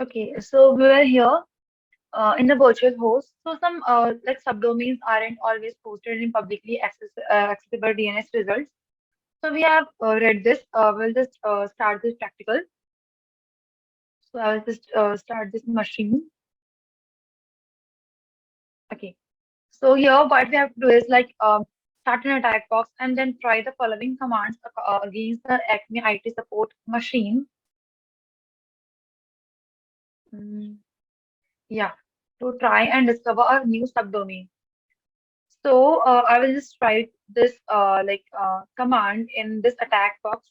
Okay, so we were here in the virtual host. So some like subdomains aren't always posted in publicly accessible DNS results. So we have read this. We'll just start this practical. So I'll just start this machine. Okay. So here what we have to do is like start an attack box and then try the following commands against the Acme IT support machine. Mm, yeah, to try and discover a new subdomain. So I will just write this command in this attack box.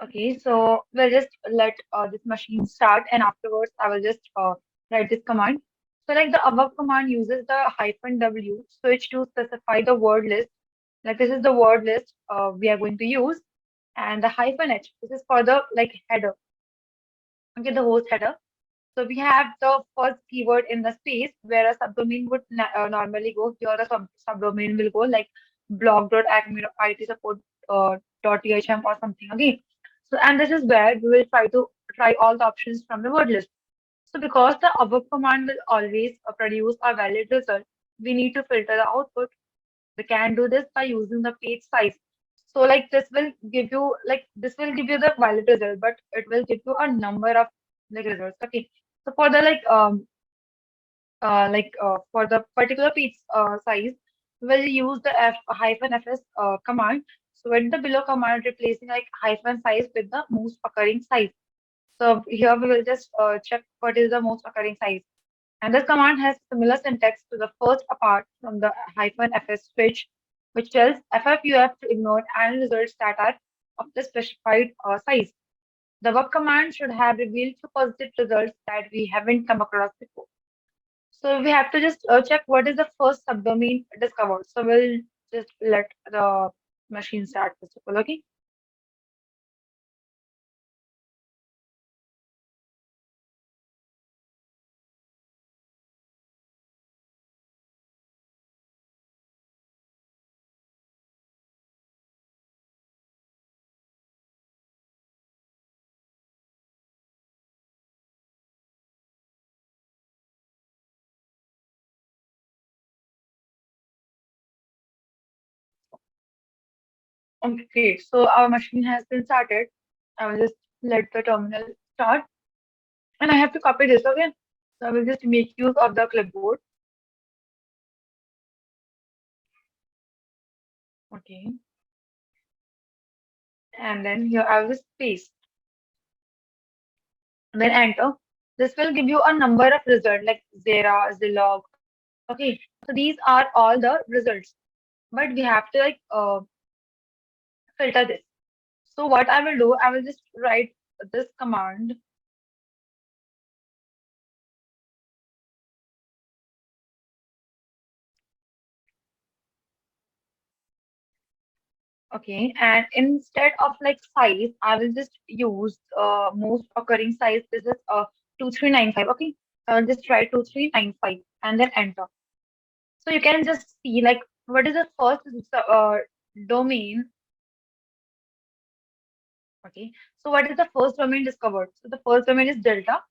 Okay, so we'll just let this machine start, and afterwards I will just write this command. So like the above command uses the hyphen W switch to specify the word list. Like this is the word list we are going to use, and the hyphen H. This is for the like header. Okay, the host header. So we have the first keyword in the space where a subdomain would normally go. Here the subdomain will go like blog.itsupport .thm or something. Okay. So and this is where we will try all the options from the word list. So because the above command will always produce a valid result, we need to filter the output. We can do this by using the page size. So like this will give you the valid result, but it will give you a number of like results. Okay. So for the for the particular page size, we'll use the f hyphen fs command. So in the below command, replacing like hyphen size with the most occurring size. So here we will just check what is the most occurring size. And this command has similar syntax to the first apart from the hyphen fs switch, which tells FFUF to ignore any results that are of the specified size. The verb command should have revealed two positive results that we haven't come across before. So we have to just check what is the first subdomain discovered. So we'll just let the machine start first of all, okay? Okay, so our machine has been started. I will just let the terminal start. And I have to copy this, okay? So I will just make use of the clipboard. Okay. And then here I will just paste. Then enter. This will give you a number of results like Zera, Zilog. Okay. So these are all the results. But we have to filter this. So what I will do, I will just write this command. Okay, and instead of like size, I will just use most occurring size. This is 2395. Okay, I'll just try 2395 and then enter. So you can just see like what is the first domain. Okay, so what is the first domain discovered? So the first domain is delta,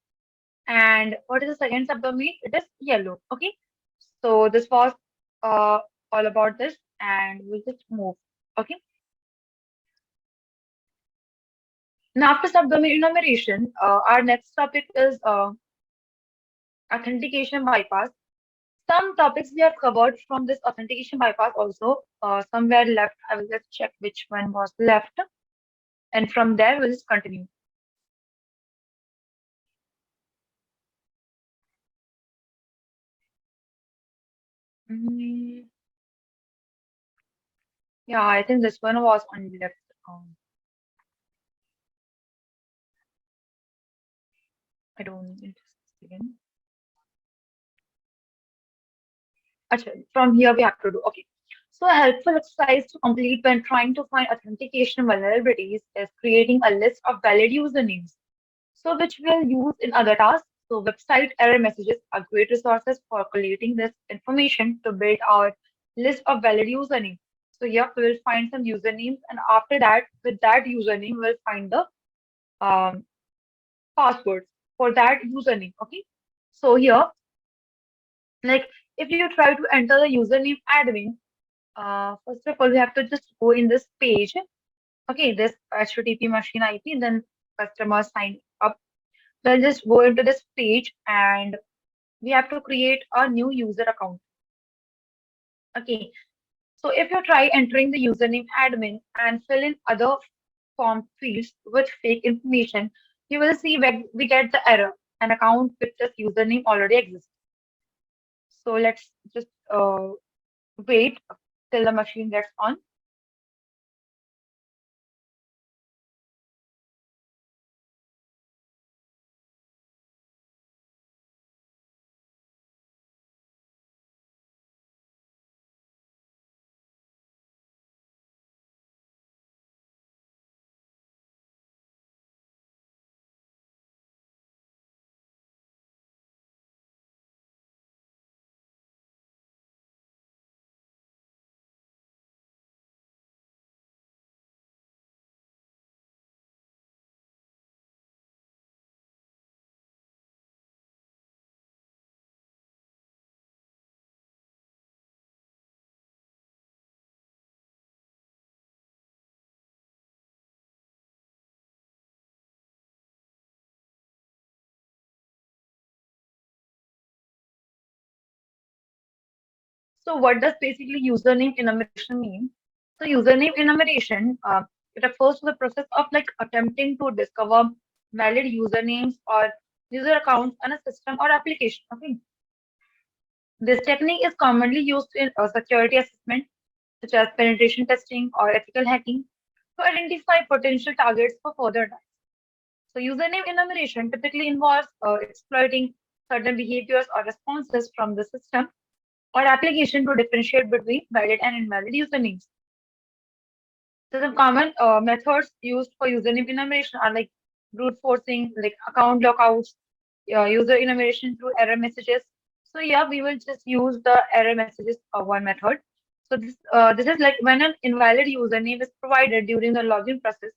and what is the second subdomain? It is yellow. Okay, so this was uh all about this, and we'll just move. Okay. Now, after subdomain enumeration, our next topic is authentication bypass. Some topics we have covered from this authentication bypass also. Some were left. I will just check which one was left, and from there we'll just continue. Mm, Yeah, I think this one was on the left. I don't just a second. Acha, from here we have to do. Okay. So a helpful exercise to complete when trying to find authentication vulnerabilities is creating a list of valid usernames. So which we'll use in other tasks. So website error messages are great resources for collating this information to build our list of valid usernames. So yeah, we will find some usernames, and after that, with that username, we'll find the um, passwords for that username. Okay. So here, like if you try to enter the username admin, first of all, we have to just go in this page. Okay, this HTTP machine IP, then customer sign up. We'll just go into this page and we have to create a new user account. Okay, so if you try entering the username admin and fill in other form fields with fake information, you will see where we get the error. An account with this username already exists. So let's just wait till the machine gets on. So what does basically username enumeration mean? So username enumeration it refers to the process of like attempting to discover valid usernames or user accounts on a system or application. Okay, this technique is commonly used in security assessment, such as penetration testing or ethical hacking, to identify potential targets for further attacks. So username enumeration typically involves exploiting certain behaviors or responses from the system or application to differentiate between valid and invalid usernames. So the common methods used for username enumeration are like brute forcing, like account lockouts, user enumeration through error messages. So yeah, we will just use the error messages of one method. So this is like when an invalid username is provided during the login process,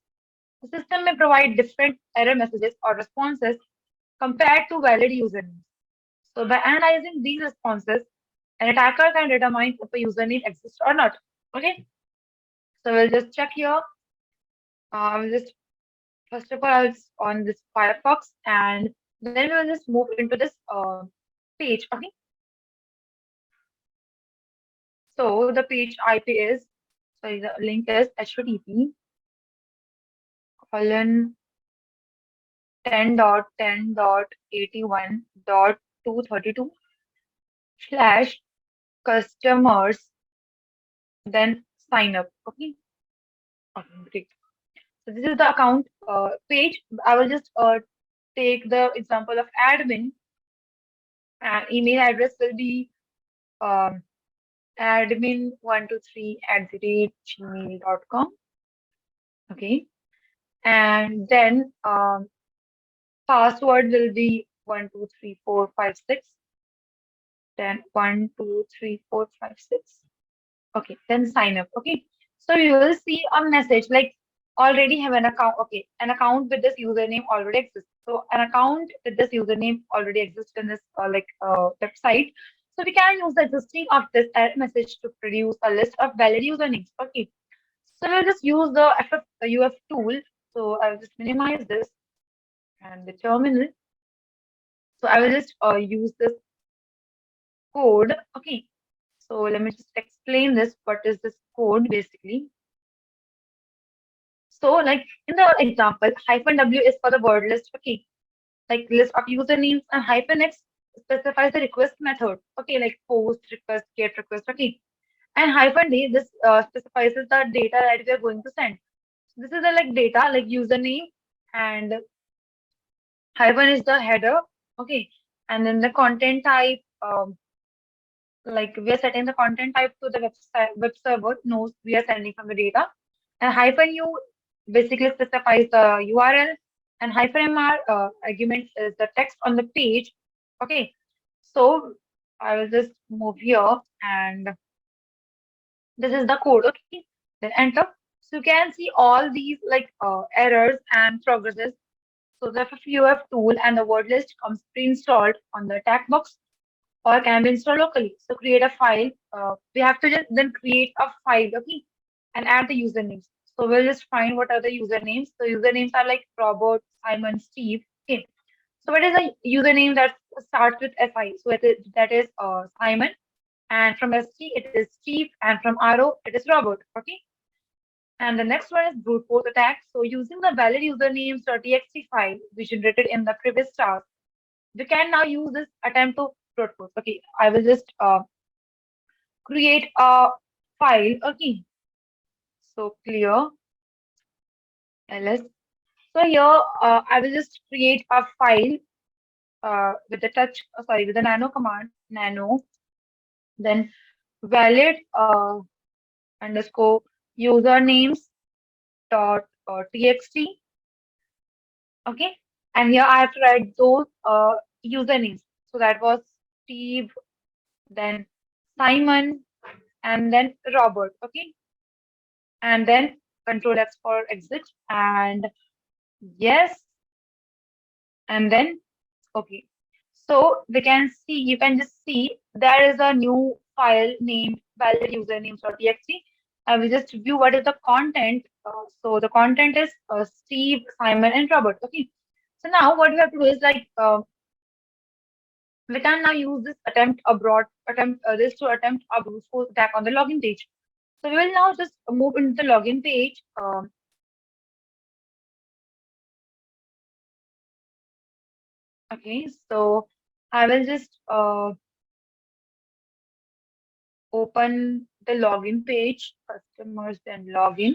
the system may provide different error messages or responses compared to valid usernames. So by analyzing these responses, an attacker can determine if a username exists or not. Okay, so we'll just check here. We'll just first of all, I'll on this Firefox, and then we'll just move into this page. Okay, so the page IP is sorry, the link is http colon 10.10.81.232 slash customers then sign up. Okay, okay, great. So this is the account page. I will just take the example of admin, and email address will be um, admin123@gmail.com. Okay. And then password will be 123456. Then 123456. Okay. Then sign up. Okay. So you will see a message like already have an account. Okay. An account with this username already exists. So an account with this username already exists in this website. So we can use the existing of this error message to produce a list of valid usernames. Okay. So we'll just use the UF tool. So I'll just minimize this and the terminal. So I will just use this code. Okay. So let me just explain this. What is this code basically? So like in the example, hyphen W is for the word list. Okay. Like list of usernames, and hyphen X specifies the request method. Okay. Like post request, get request. Okay. And hyphen D, this specifies the data that we are going to send. This is the like data, like username, and hyphen is the header. Okay. And then the content type, like we are setting the content type to the website, web server knows we are sending from the data. And hyphen U basically specifies the URL, and hyphen MR argument is the text on the page. Okay. So I will just move here, and this is the code. Okay. Then enter. So you can see all these like errors and progresses. So the FFUF tool and the word list comes pre-installed on the attack box or can be installed locally. So create a file. We have to just then create a file, okay, and add the usernames. So we'll just find what are the usernames. So usernames are like Robert, Simon, Steve. Okay. So what is a username that starts with SI? So that is Simon, and from ST it is Steve, and from RO it is Robert. Okay. And the next one is brute force attack. So using the valid usernames.txt file we generated in the previous task, we can now use this attempt to brute force. Okay, I will just create a file. Okay, so clear ls. So here I will just create a file with the with the nano command, nano, then valid underscore usernames dot txt. Okay, and here I have to write those usernames. So that was Steve, then Simon, and then Robert. Okay, and then Control X for exit, and yes, and then okay. So we can see, you can just see there is a new file named valid usernames.txt. I will just view what is the content. So the content is Steve, Simon, and Robert. Okay. So now what we have to do is like we can now use this attempt this to attempt a brute force attack on the login page. So we will now just move into the login page. Okay, so I will just open the login page, customers, then login.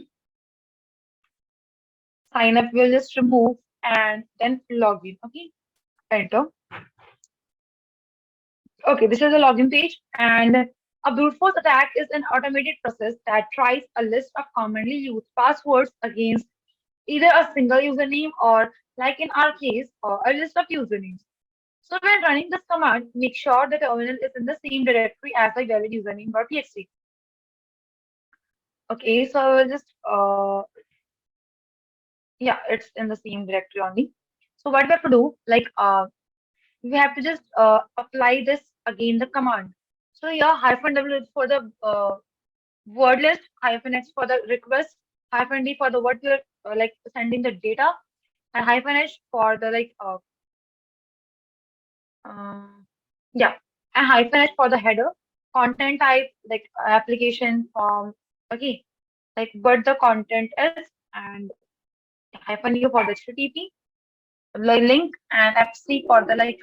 Sign up will just remove and then login. Okay, enter. Okay, this is the login page, and a brute force attack is an automated process that tries a list of commonly used passwords against either a single username or, like in our case, a list of usernames. So when running this command, make sure the terminal is in the same directory as the valid username.txt. Okay, so I will just yeah, it's in the same directory only. So what we have to do, like we have to just apply this again the command. So here hyphen W is for the word list, hyphen X for the request, hyphen D for the what we're like sending the data, and hyphen H for the like uh, yeah, and hyphen H for the header, content type like application form, okay, like what the content is, and hyphen U for the HTTP, like link, and FC for the like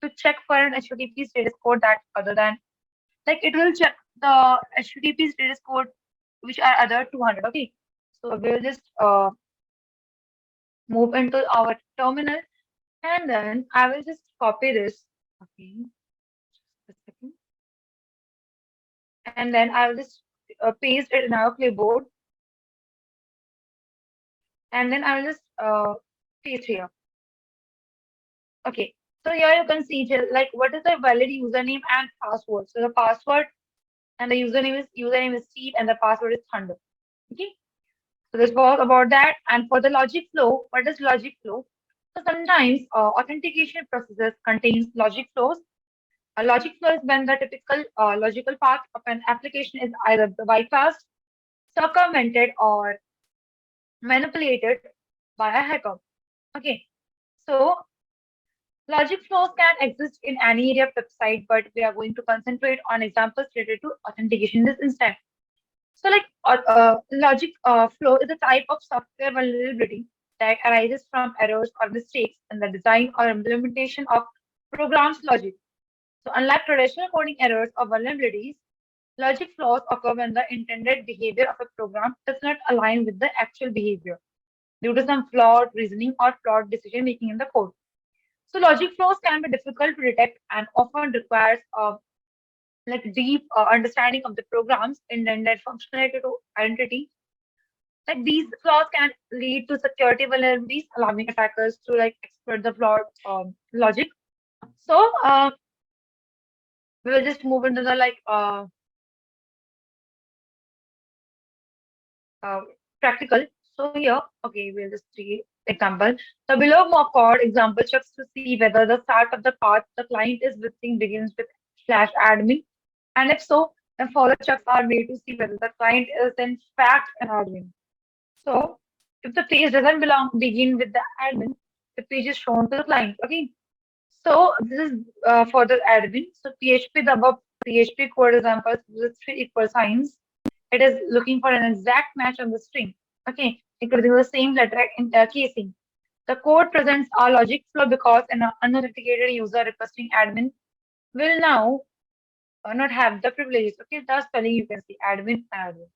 to check for an HTTP status code that other than like it will check the HTTP status code which are other 200. Okay, so we'll just move into our terminal, and then I will just copy this. Okay, just a second, and then I will just paste it in our clipboard, and then I will just paste here. Okay, so here you can see like what is the valid username and password. So the password and the username is Steve, and the password is Thunder. Okay. So this was about that. And for the logic flow, what is logic flow? So sometimes authentication processes contains logic flows. A logic flow is when the typical logical path of an application is either bypassed, circumvented, or manipulated by a hacker. Okay. So logic flows can exist in any area of website, but we are going to concentrate on examples related to authentication in this instance. So, like logic flow is a type of software vulnerability that arises from errors or mistakes in the design or implementation of programs logic. So, unlike traditional coding errors or vulnerabilities, Logic flaws occur when the intended behavior of a program does not align with the actual behavior due to some flawed reasoning or flawed decision making in the code. So logic flaws can be difficult to detect and often requires deep understanding of the program's intended functionality to identity. Like these flaws can lead to security vulnerabilities, allowing attackers to exploit the flawed logic. So we will just move into the uh, practical. So here, okay, we'll just see example. The below mock code example checks to see whether the start of the path the client is visiting begins with /admin, and if so, then follow checks are made to see whether the client is in fact an admin. So if the page doesn't begin with the admin, the page is shown to the client. Okay. So this is for the admin. So PHP, the above PHP code examples with three equal signs. It is looking for an exact match on the string. Okay, including the same letter in casing. The code presents a logic flow because an unauthenticated user requesting admin will now not have the privileges. Okay, the spelling you can see admin admin.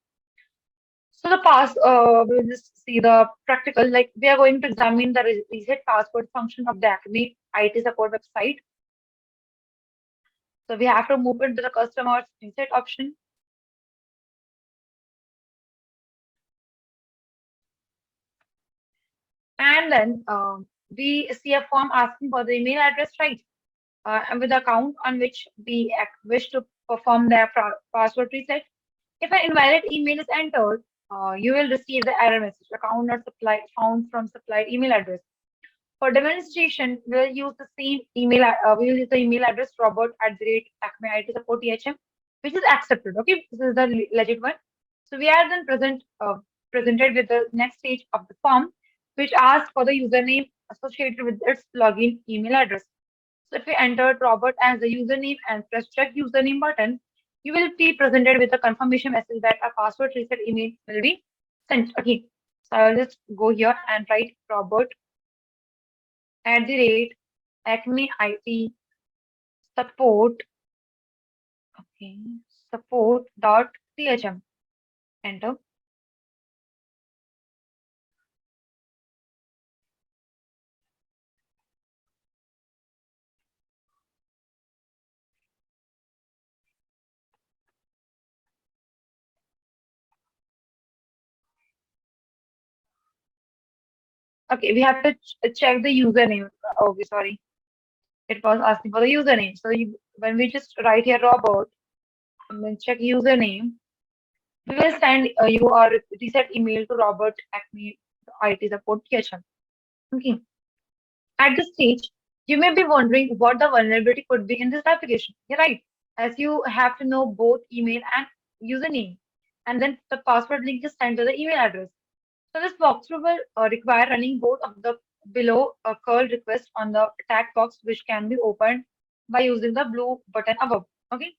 So the pass, we'll just see the practical. Like we are going to examine the reset password function of the Acme IT support website. So we have to move into the customer's reset option, and then we see a form asking for the email address, right? And with the account on which we wish to perform their password reset. If an invalid email is entered, you will receive the error message. Account not supplied found from supplied email address. For demonstration, we'll use the same email. We'll use the email address robot at the rate acme IT support THM, which is accepted. Okay, this is the legit one. So we are then presented with the next stage of the form, which asks for the username associated with its login email address. So if we entered Robert as the username and press check username button, you will be presented with a confirmation message that a password reset email will be sent. Okay, so I'll just go here and write Robert at the rate Acme IT support, okay, support.thm. Enter. Okay, we have to check the username. Okay, sorry. It was asking for the username. So when we just write here Robert and then check username, we will send you a reset email to Robert Acme IT support THM. Okay. At this stage, you may be wondering what the vulnerability could be in this application. You're right, as you have to know both email and username, and then the password link is sent to the email address. So this walkthrough will require running both of the below curl request on the attack box, which can be opened by using the blue button above. Okay.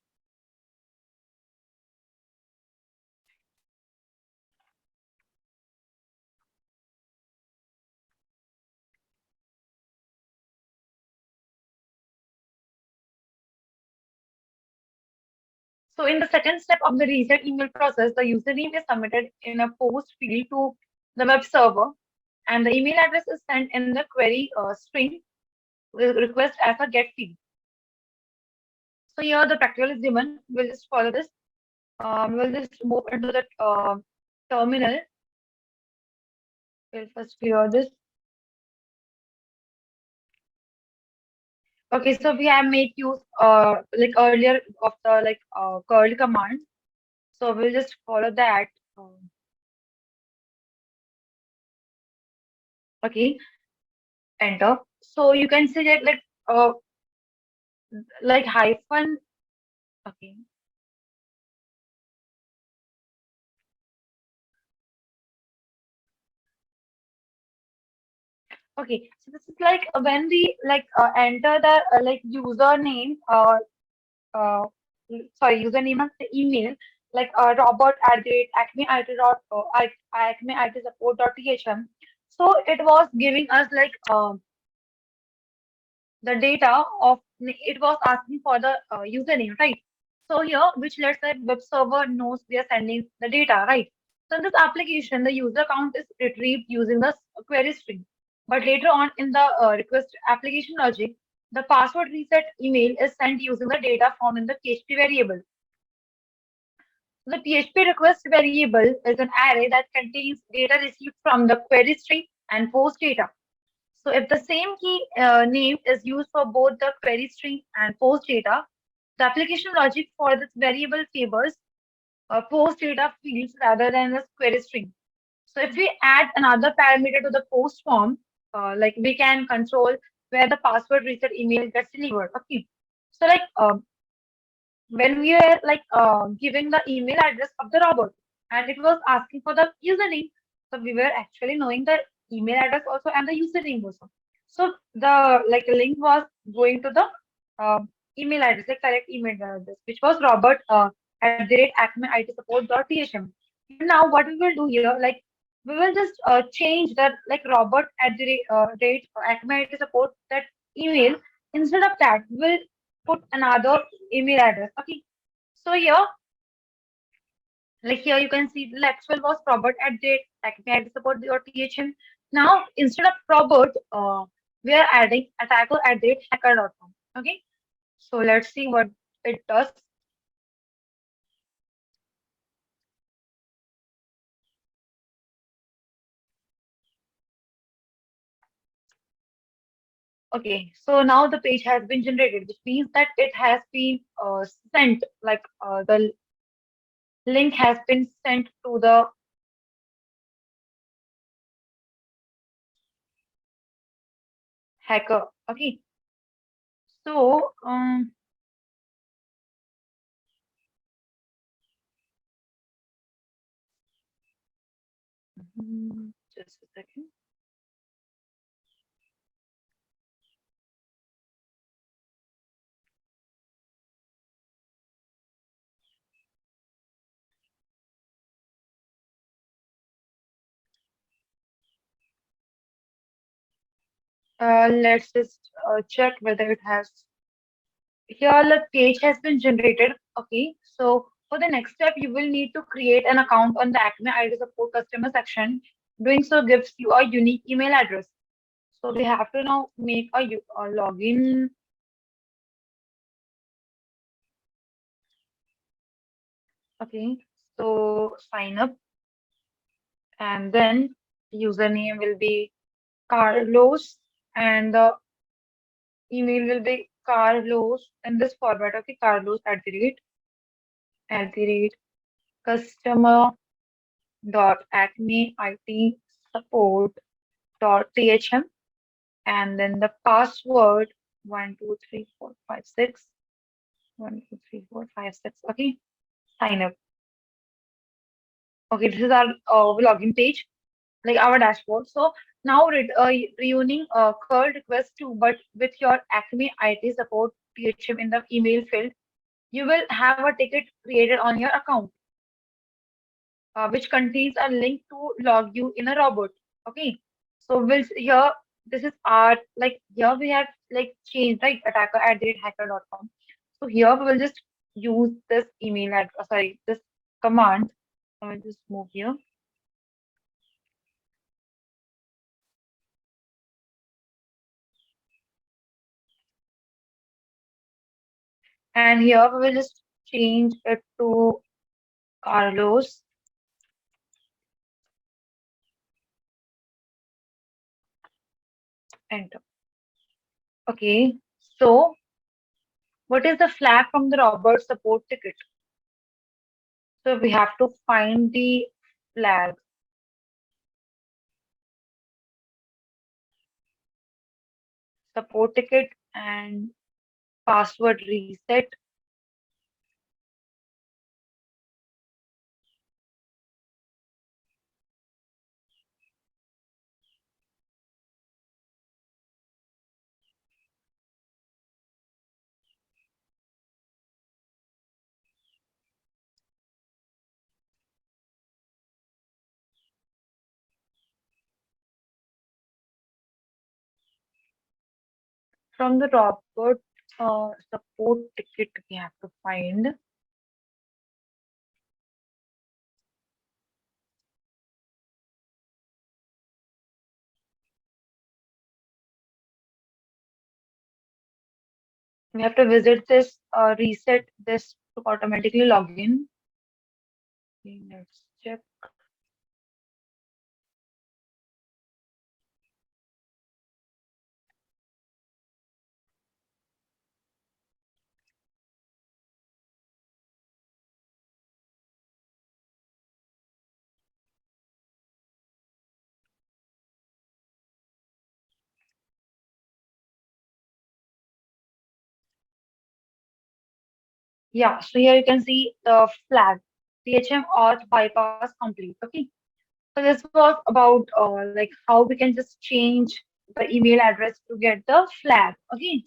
So in the second step of the reset email process, the username is submitted in a post field to the web server, and the email address is sent in the query string with request as a get field. So here the practical is given. We'll just follow this. We'll just move into the terminal. We'll first clear this. Okay, so we have made use like earlier of the curl command. So we'll just follow that. Okay, enter. So you can see that like hyphen. Okay. Okay. So this is like when we enter the username uh, username and the email like robot at the rate acme it dot acme it support dot thm. So it was giving us the data of it was asking for the username, right? So here, which lets the web server knows we are sending the data, right? So in this application, the user account is retrieved using the query string. But later on in the request application logic, the password reset email is sent using the data found in the PHP variable. So the PHP request variable is an array that contains data received from the query string and post data. So if the same key name is used for both the query string and post data, the application logic for this variable favors post data fields rather than the query string. So if we add another parameter to the post form, like we can control where the password reset email gets delivered. Okay. So like when we were like giving the email address of the robot and it was asking for the username, so we were actually knowing the email address also and the username also. So the like link was going to the uh, email address, like correct email address, which was robert at the rate acmeitsupport.thm. And now what we will do here, like we will just change that like robert at the rate acmeitsupport that email. Instead of that, we'll put another email address. Okay. So here, like here you can see the actual was Robert at the acme support or THM. Now instead of Robert, we are adding attacker at the hacker.com. Okay. So let's see what it does. Okay. So now the page has been generated, which means that it has been sent, like the link has been sent to the hacker. Okay. So just a second. Let's just check whether it has. Here, the page has been generated. Okay, so for the next step, you will need to create an account on the Acme ID support customer section. Doing so gives you a unique email address. So we have to now make a login. Okay, so sign up, and then username will be Carlos, and the email will be Carlos in this format. Okay, Carlos at the rate customer dot acme it support dot thm, and then the password 123456 123456. Okay, sign up. Okay, this is our login page, like our dashboard. So now reuniting curl request to, but with your acme it support thm in the email field, you will have a ticket created on your account, which contains a link to log you in a robot. Okay. So we'll here this is our like here we have like changed right attacker at the hacker.com. So here we will just use this email address, sorry, this command. I will just move here. And here we will just change it to Carlos. Enter. Okay. So what is the flag from the robot support ticket? So we have to find the flag support ticket and password reset from the robot support ticket we have to find. We have to visit this, reset this to automatically log in. Okay, let's check. Yeah, so here you can see the flag, THM auth bypass complete. Okay, so this was about like how we can just change the email address to get the flag. Okay,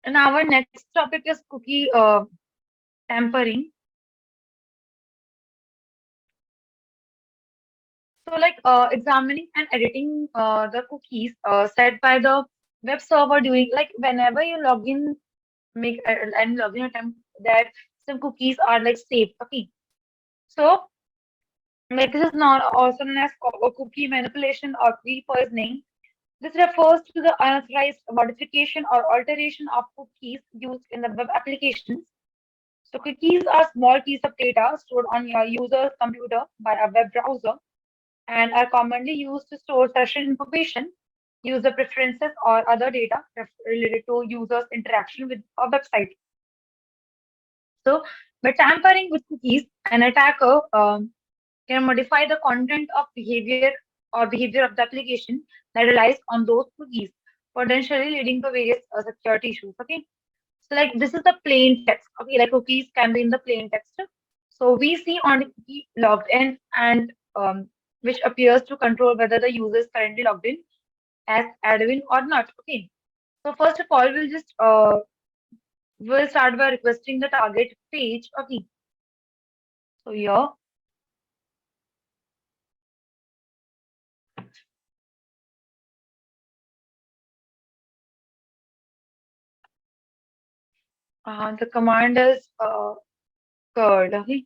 and our next topic is cookie tampering. So like examining and editing the cookies set by the web server during like whenever you log in, make and login attempt that some cookies are like saved. Okay, so like this is not also known as cookie manipulation or cookie poisoning. This refers to the unauthorized modification or alteration of cookies used in the web applications. So cookies are small piece of data stored on your user's computer by a web browser and are commonly used to store session information, user preferences, or other data related to users' interaction with a website. So by tampering with cookies, an attacker can modify the content of behavior of the application that relies on those cookies, potentially leading to various security issues. Okay, so like this is the plain text. Okay, like cookies can be in the plain text. So we see on the cookie logged in and which appears to control whether the user is currently logged in as admin or not. Okay, so first of all, we'll start by requesting the target page. Okay, so here the command is curd. Okay,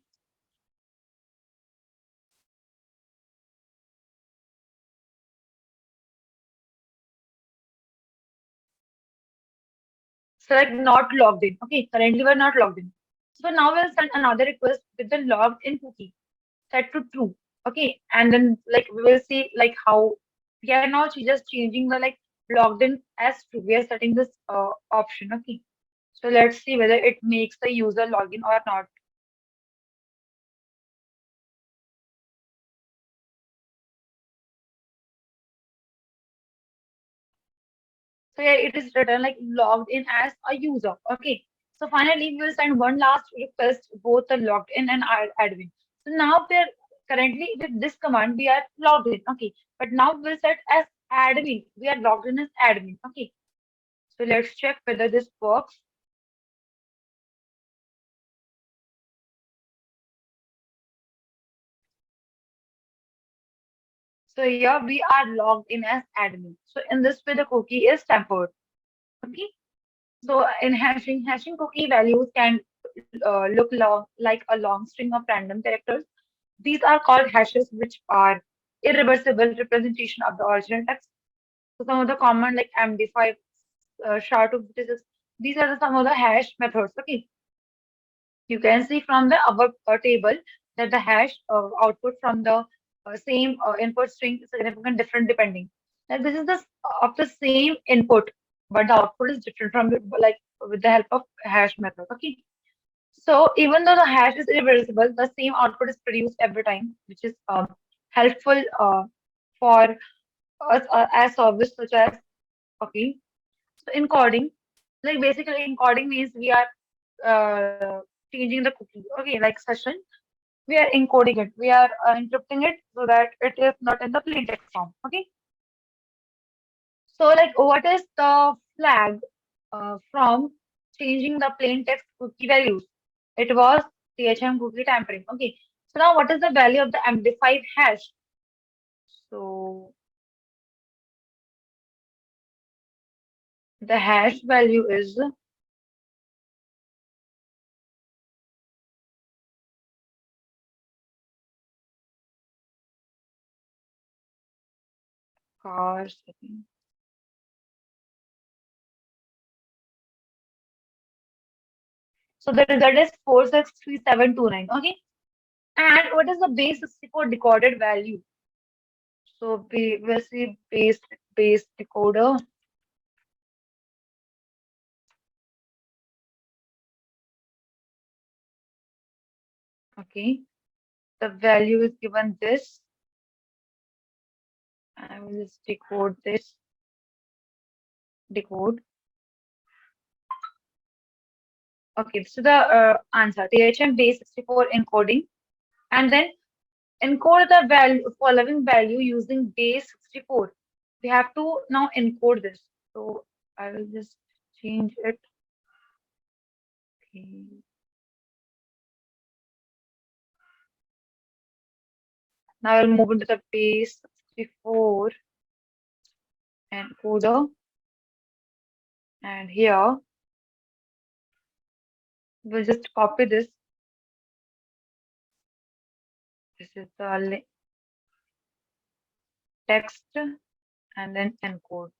select not logged in. Okay, currently we're not logged in. So now we'll send another request with the logged in cookie set to true. Okay, and then like we will see like how we are now just changing the like logged in as true. We are setting this option. Okay, so let's see whether it makes the user login or not. So yeah, it is written like logged in as a user. Okay. So finally, we will send one last request, both the logged in and admin. So now we're currently with this command, we are logged in. Okay. But now we'll set as admin. We are logged in as admin. Okay. So let's check whether this works. So here we are logged in as admin. So in this way, the cookie is tempered. Okay. So in hashing cookie values can look like a long string of random characters. These are called hashes, which are irreversible representation of the original text. So some of the common like MD5, SHA-256, these are some of the hash methods. Okay, you can see from the above table that the hash output from the same input string is significant different depending. Like this is the of the same input, but the output is different from the, like with the help of hash method. Okay, so even though the hash is irreversible, the same output is produced every time, which is helpful for us as service such as okay. So encoding, like basically encoding means we are changing the cookie. Okay, like session, we are encoding it. We are encrypting it so that it is not in the plain text form. Okay. So like what is the flag from changing the plain text cookie values? It was THM cookie tampering. Okay. So now what is the value of the MD5 hash? So The hash value is car second. So the result is 463729. Okay. And what is the base 64 decoded value? So we will see base decoder. Okay. The value is given this. I will just decode this. Decode. Okay. So the answer THM base 64 encoding. And then encode the value following value using base 64. We have to now encode this. So I will just change it. Okay. Now I'll move into the base 64 encoder, and here we'll just copy this. This is the text and then encode.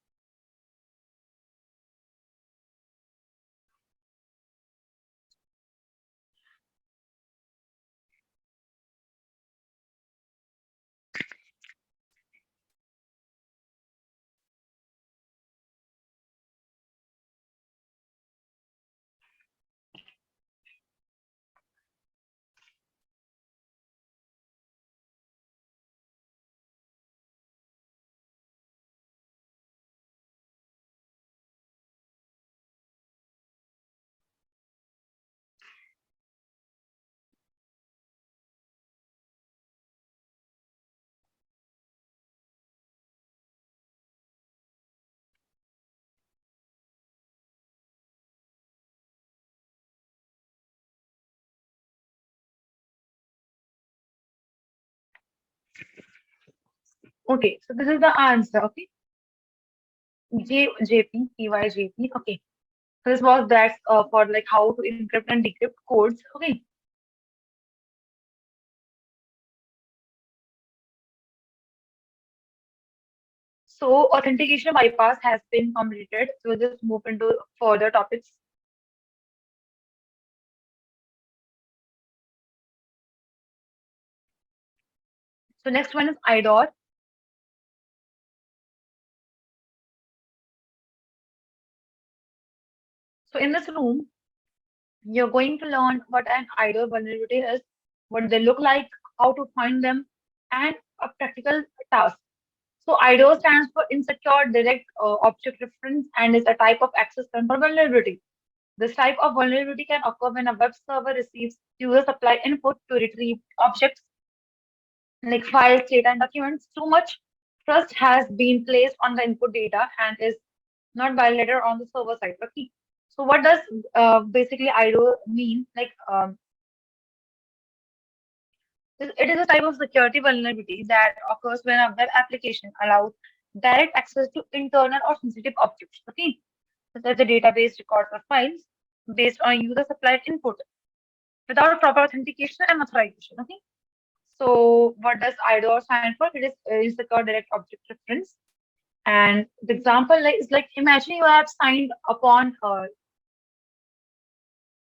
Okay, so this is the answer. Okay, JP. Okay, so this was that for like how to encrypt and decrypt codes. Okay, so authentication bypass has been completed. So we'll just move into further topics. So next one is IDOR. So in this room, you're going to learn what an IDOR vulnerability is, what they look like, how to find them, and a practical task. So IDO stands for Insecure Direct Object Reference and is a type of access control vulnerability. This type of vulnerability can occur when a web server receives user supply input to retrieve objects like files, data, and documents. Too much trust has been placed on the input data and is not validated on the server side. Okay. So what does basically IDO mean? Like it is a type of security vulnerability that occurs when a web application allows direct access to internal or sensitive objects, okay, such as the database records or files based on user supplied input without proper authentication and authorization. Okay. So what does IDOR stand for? It is insecure direct object reference. And the example is like imagine you have signed upon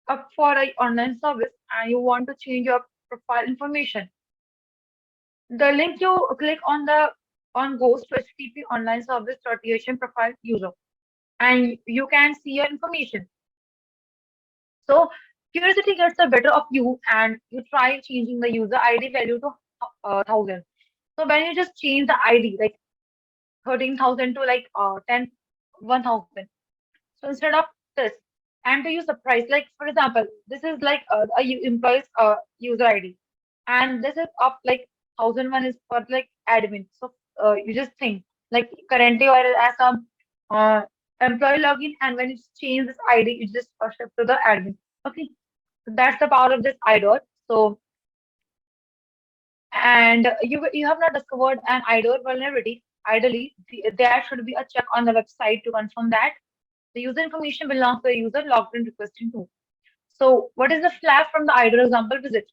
up for an online service and you want to change your profile information. The link you click on the on goes to http online service.th profile user and you can see your information. So curiosity gets the better of you and you try changing the user ID value to 1000. So when you just change the ID like 13,000 to like 10,000. So instead of this, and to use surprise, like for example, this is like employee's user ID, and this is up like 1001 is for like admin. So you just think like currently you are as a uh, employee login, and when you change this ID, you just shift to the admin. Okay, so that's the power of this IDOR. So and you have not discovered an IDOR vulnerability. Ideally, there should be a check on the website to confirm that The user information belongs to the user logged in requesting to. So what is the flag from the ideal example visit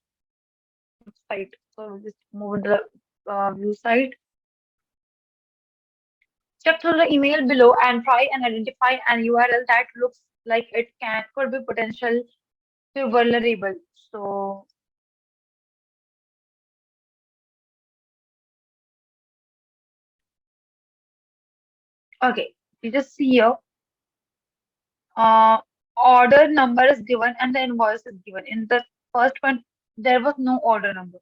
site? So we'll just move into the view site. Check through the email below and try and identify an URL that looks like it can could be potential to vulnerable. So okay, you just see here, uh, order number is given and the invoice is given. In the first one, there was no order number.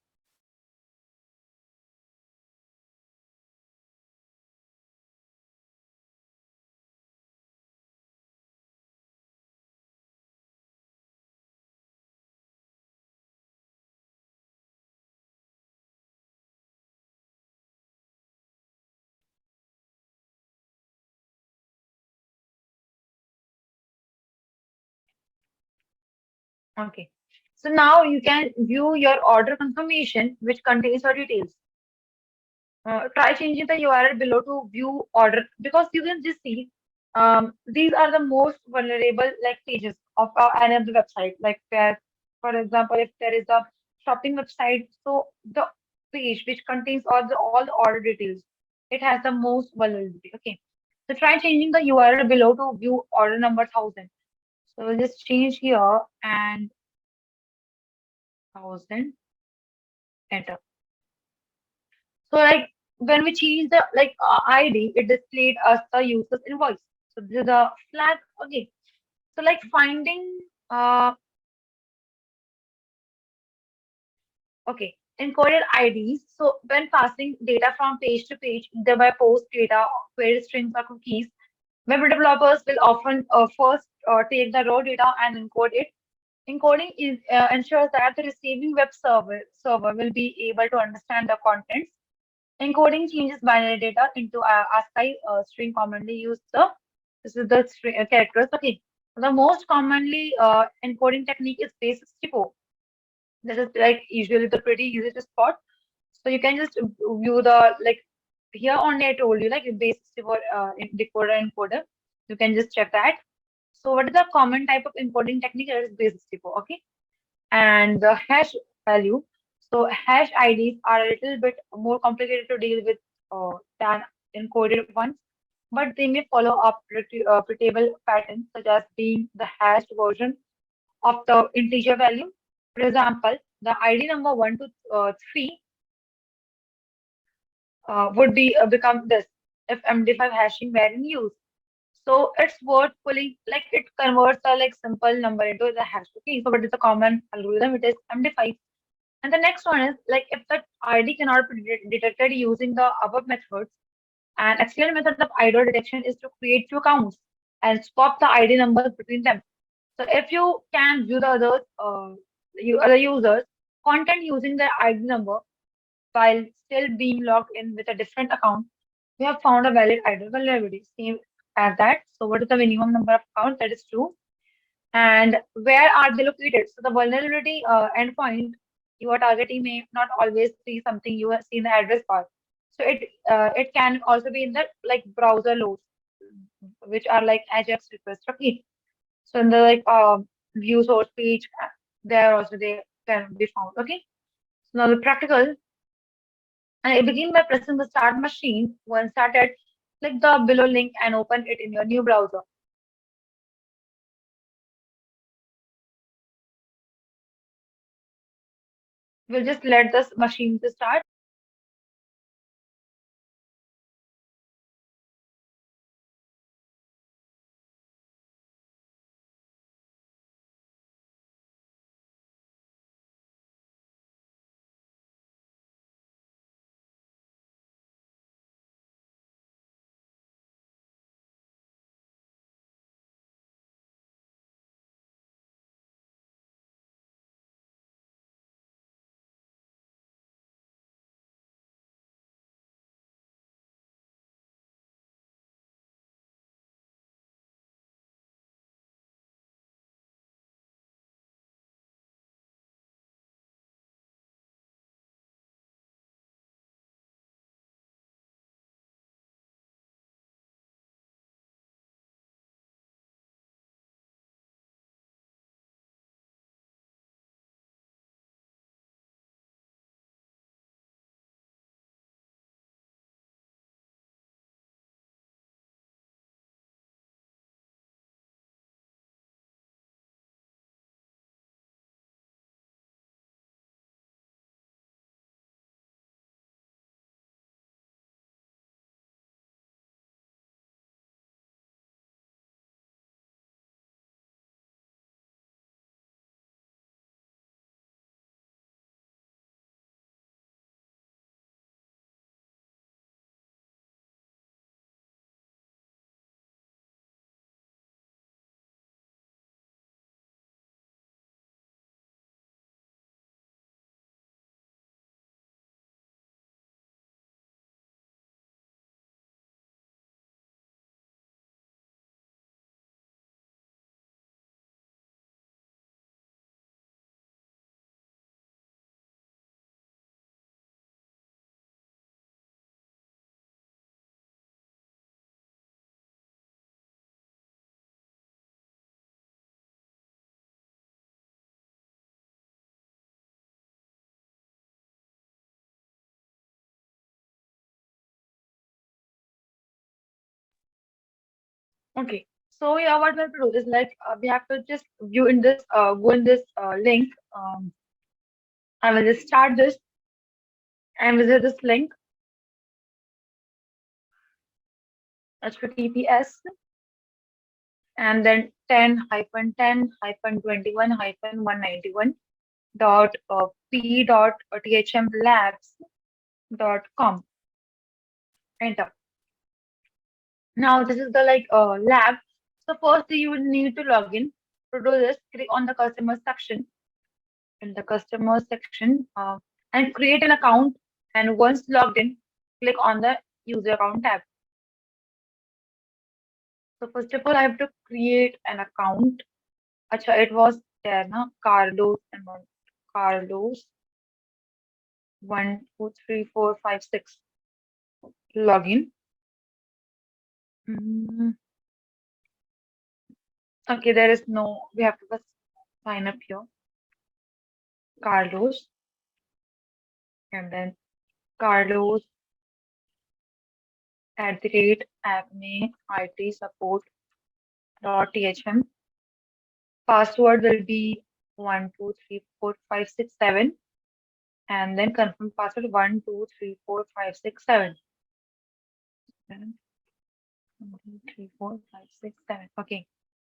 Okay. So now you can view your order confirmation, which contains your details. Try changing the URL below to view order because you can just see these are the most vulnerable like pages of any of the website. Like for example, if there is a shopping website, so the page which contains all the order details, it has the most vulnerability. Okay, so try changing the URL below to view order number 1000. So we'll just change here and 1000 enter. So like when we change the ID, it displayed us the user's invoice. So this is the flag. Okay. So like finding okay encoded IDs. So when passing data from page to page, either by post data, query strings or cookies, web developers will often first take the raw data and encode it. Encoding ensures that the receiving web server will be able to understand the contents. Encoding changes binary data into ASCII string commonly used. This is the string, characters. Okay. The most commonly encoding technique is base 64. This is like usually the pretty easy to spot. So you can just view the like here only I told you like base 64 decoder and encoder. You can just check that. So what is the common type of encoding technique? That is base 64. Okay, and the hash value. So hash IDs are a little bit more complicated to deal with than encoded ones, but they may follow a predictable pattern, such as being the hashed version of the integer value. For example, the ID number 1 to 3 would be become this if MD5 hashing were in use. So it's worth pulling, like it converts a like simple number into the hash. Okay, so what is the common algorithm? It is MD5. And the next one is like if the ID cannot be detected using the above methods, an excellent method of ID detection is to create two accounts and swap the ID numbers between them. So if you can view the other users content using their ID number while still being logged in with a different account, we have found a valid ID vulnerability. Same as that. So what is the minimum number of accounts? That is two. And where are they located? So the vulnerability endpoint you are targeting may not always be something you have seen the address bar. So it can also be in the like browser loads, which are like Ajax requests. Okay. So in the view source page, there also they can be found. Okay. So now the practical, and I begin by pressing the start machine. Once started, click the below link and open it in your new browser. We'll just let this machine to start. Okay. So yeah, what we have to do is like we have to just view in this go in this link. I will just start this and visit this link https and then 10-21-21 dot p.thm enter. Now this is the like lab. So first you will need to log in. To do this, click on the customer section in the customer section and create an account. And once logged in, click on the user account tab. So first of all, I have to create an account. Acha, it was there, na? Carlos 1 2 3 4 5 6. Login. Mm, okay, there is no. We have to just sign up here. Carlos and then Carlos at the rate acme IT support dot thm. Password will be 1 2 3 4 5 6 7 and then confirm password 1 2 3 4 5 6 7. 1 2 3 4 5 6 7. Okay,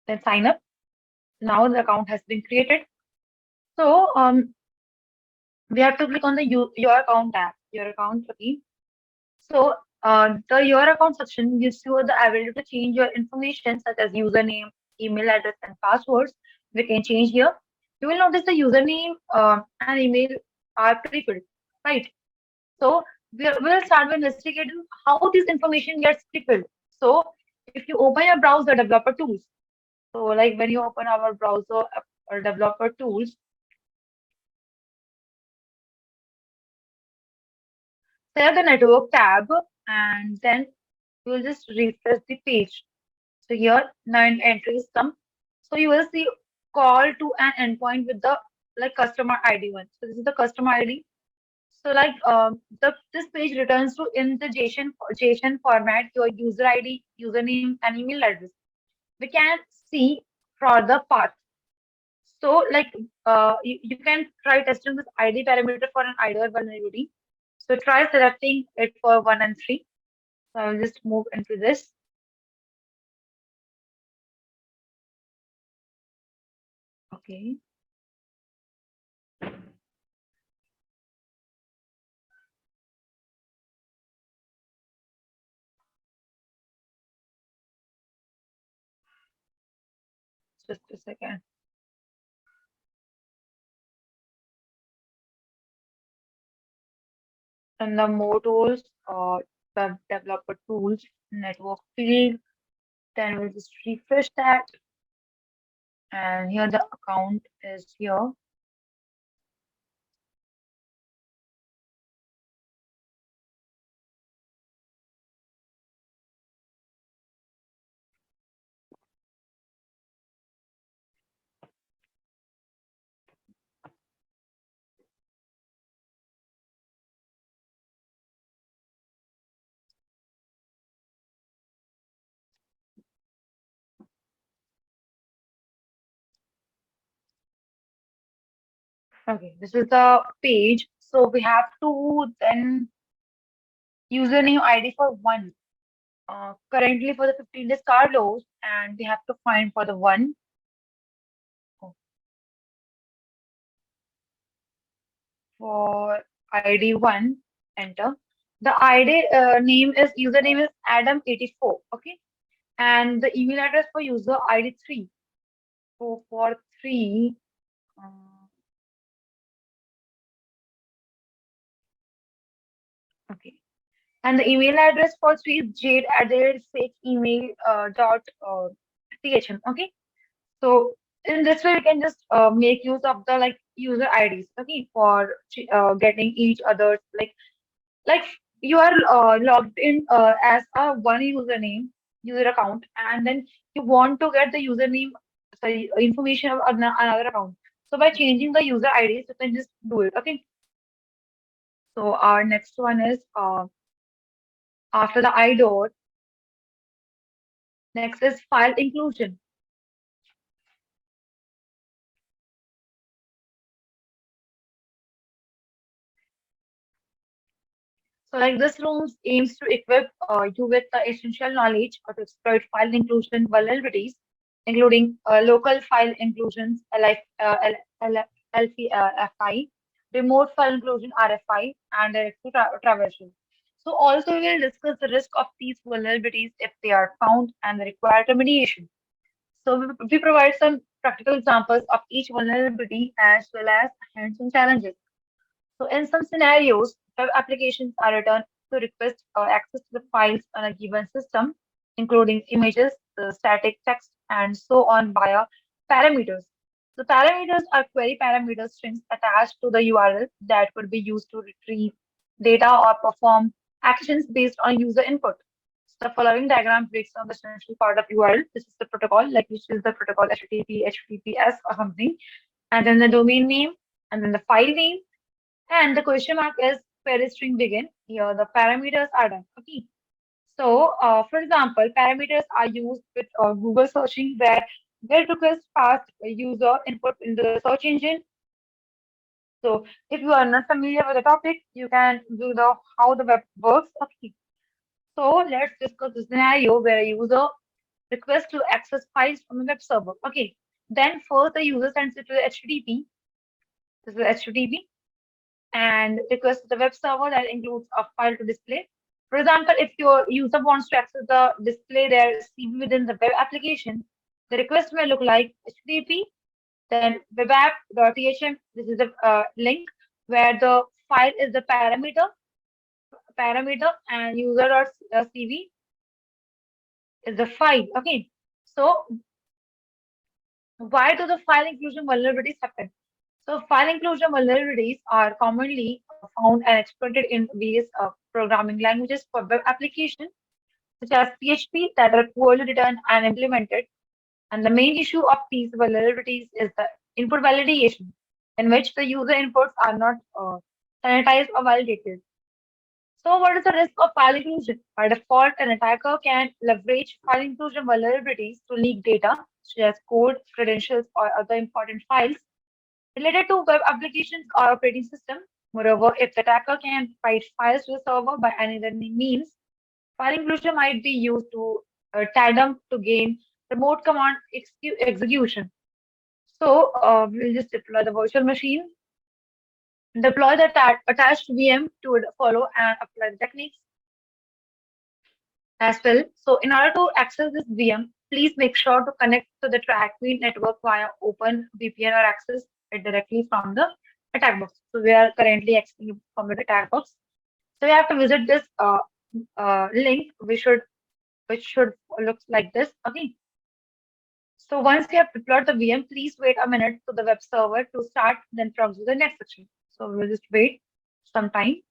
then sign up. Now the account has been created. So we have to click on the your account tab. Your account. Okay. So the your account section gives you the ability to change your information such as username, email address, and passwords. We can change here. You will notice the username and email are pre-filled, right? So we'll start by investigating how this information gets pre-filled. So if you open your browser developer tools, so like when you open our browser or developer tools, select the network tab, and then you will just refresh the page. So here nine entries come. So you will see call to an endpoint with the like customer ID one. So this is the customer ID. So like the this page returns to in the JSON format your user ID, username, and email address. We can see for the path. So like you can try testing this ID parameter for an ideal vulnerability. So try selecting it for 1 and 3. So I'll just move into this. Okay, just a second. And the more tools, web developer tools, network field, then we'll just refresh that. And here the account is here. Okay, this is the page. So we have to then username ID for one. Currently for the 15 days Carlos, and we have to find for the one. Oh, for ID one, enter. The ID name is username is Adam84. Okay, and the email address for user ID 3. So for 3, uh, okay. And the email address for 3 is jade at the fake email dot thm. Okay. So in this way, we can just make use of the like user IDs. Okay, for getting each other's like you are logged in as a one username user account, and then you want to get the username sorry information of another account. So by changing the user IDs, you can just do it. Okay. So our next one is after the I dot Next is file inclusion. So, like this room aims to equip you with the essential knowledge to exploit file inclusion vulnerabilities, including local file inclusions, LFI, remote file inclusion, RFI, and directory traversal. So, also we will discuss the risk of these vulnerabilities if they are found and the required remediation. So, we provide some practical examples of each vulnerability as well as hands-on challenges. So in some scenarios, web applications are returned to request access to the files on a given system, including images, static text, and so on via parameters. The parameters are query parameter strings attached to the URL that could be used to retrieve data or perform actions based on user input. So the following diagram breaks down the essential part of URL. This is the protocol, like which is the protocol HTTP, HTTPS or something, and then the domain name, and then the file name, and the question mark is where is string begin. Here the parameters are done. Okay. So, for example, parameters are used with Google searching where get request past user input in the search engine. So, if you are not familiar with the topic, you can do the how the web works. Okay. So, let's discuss the scenario where a user requests to access files from a web server. Okay. Then first the user sends it to the HTTP. This is HTTP and request the web server that includes a file to display. For example, if your user wants to access the display their CV within the web application, the request may look like HTTP, then webapp.thm. This is the link where the file is the parameter, and user.cv is the file. Okay, so why do the file inclusion vulnerabilities happen? So file inclusion vulnerabilities are commonly found and exploited in various programming languages for web applications, such as PHP, that are poorly written and implemented. And the main issue of these vulnerabilities is the input validation, in which the user inputs are not sanitized or validated. So what is the risk of file inclusion? By default, an attacker can leverage file inclusion vulnerabilities to leak data, such as code, credentials, or other important files related to web applications or operating system. Moreover, if the attacker can write files to the server by any other means, file inclusion might be used to tandem to gain remote command execution. So we'll just deploy the virtual machine, deploy the attached VM to follow and apply the techniques as well. So in order to access this VM, please make sure to connect to the TrackMe network via Open VPN or access it directly from the attack box. So we are currently accessing from the attack box. So we have to visit this link. Which should look like this. Okay. So once you have deployed the VM, please wait a minute for the web server to start, then proceed to the next section. So we'll just wait some time.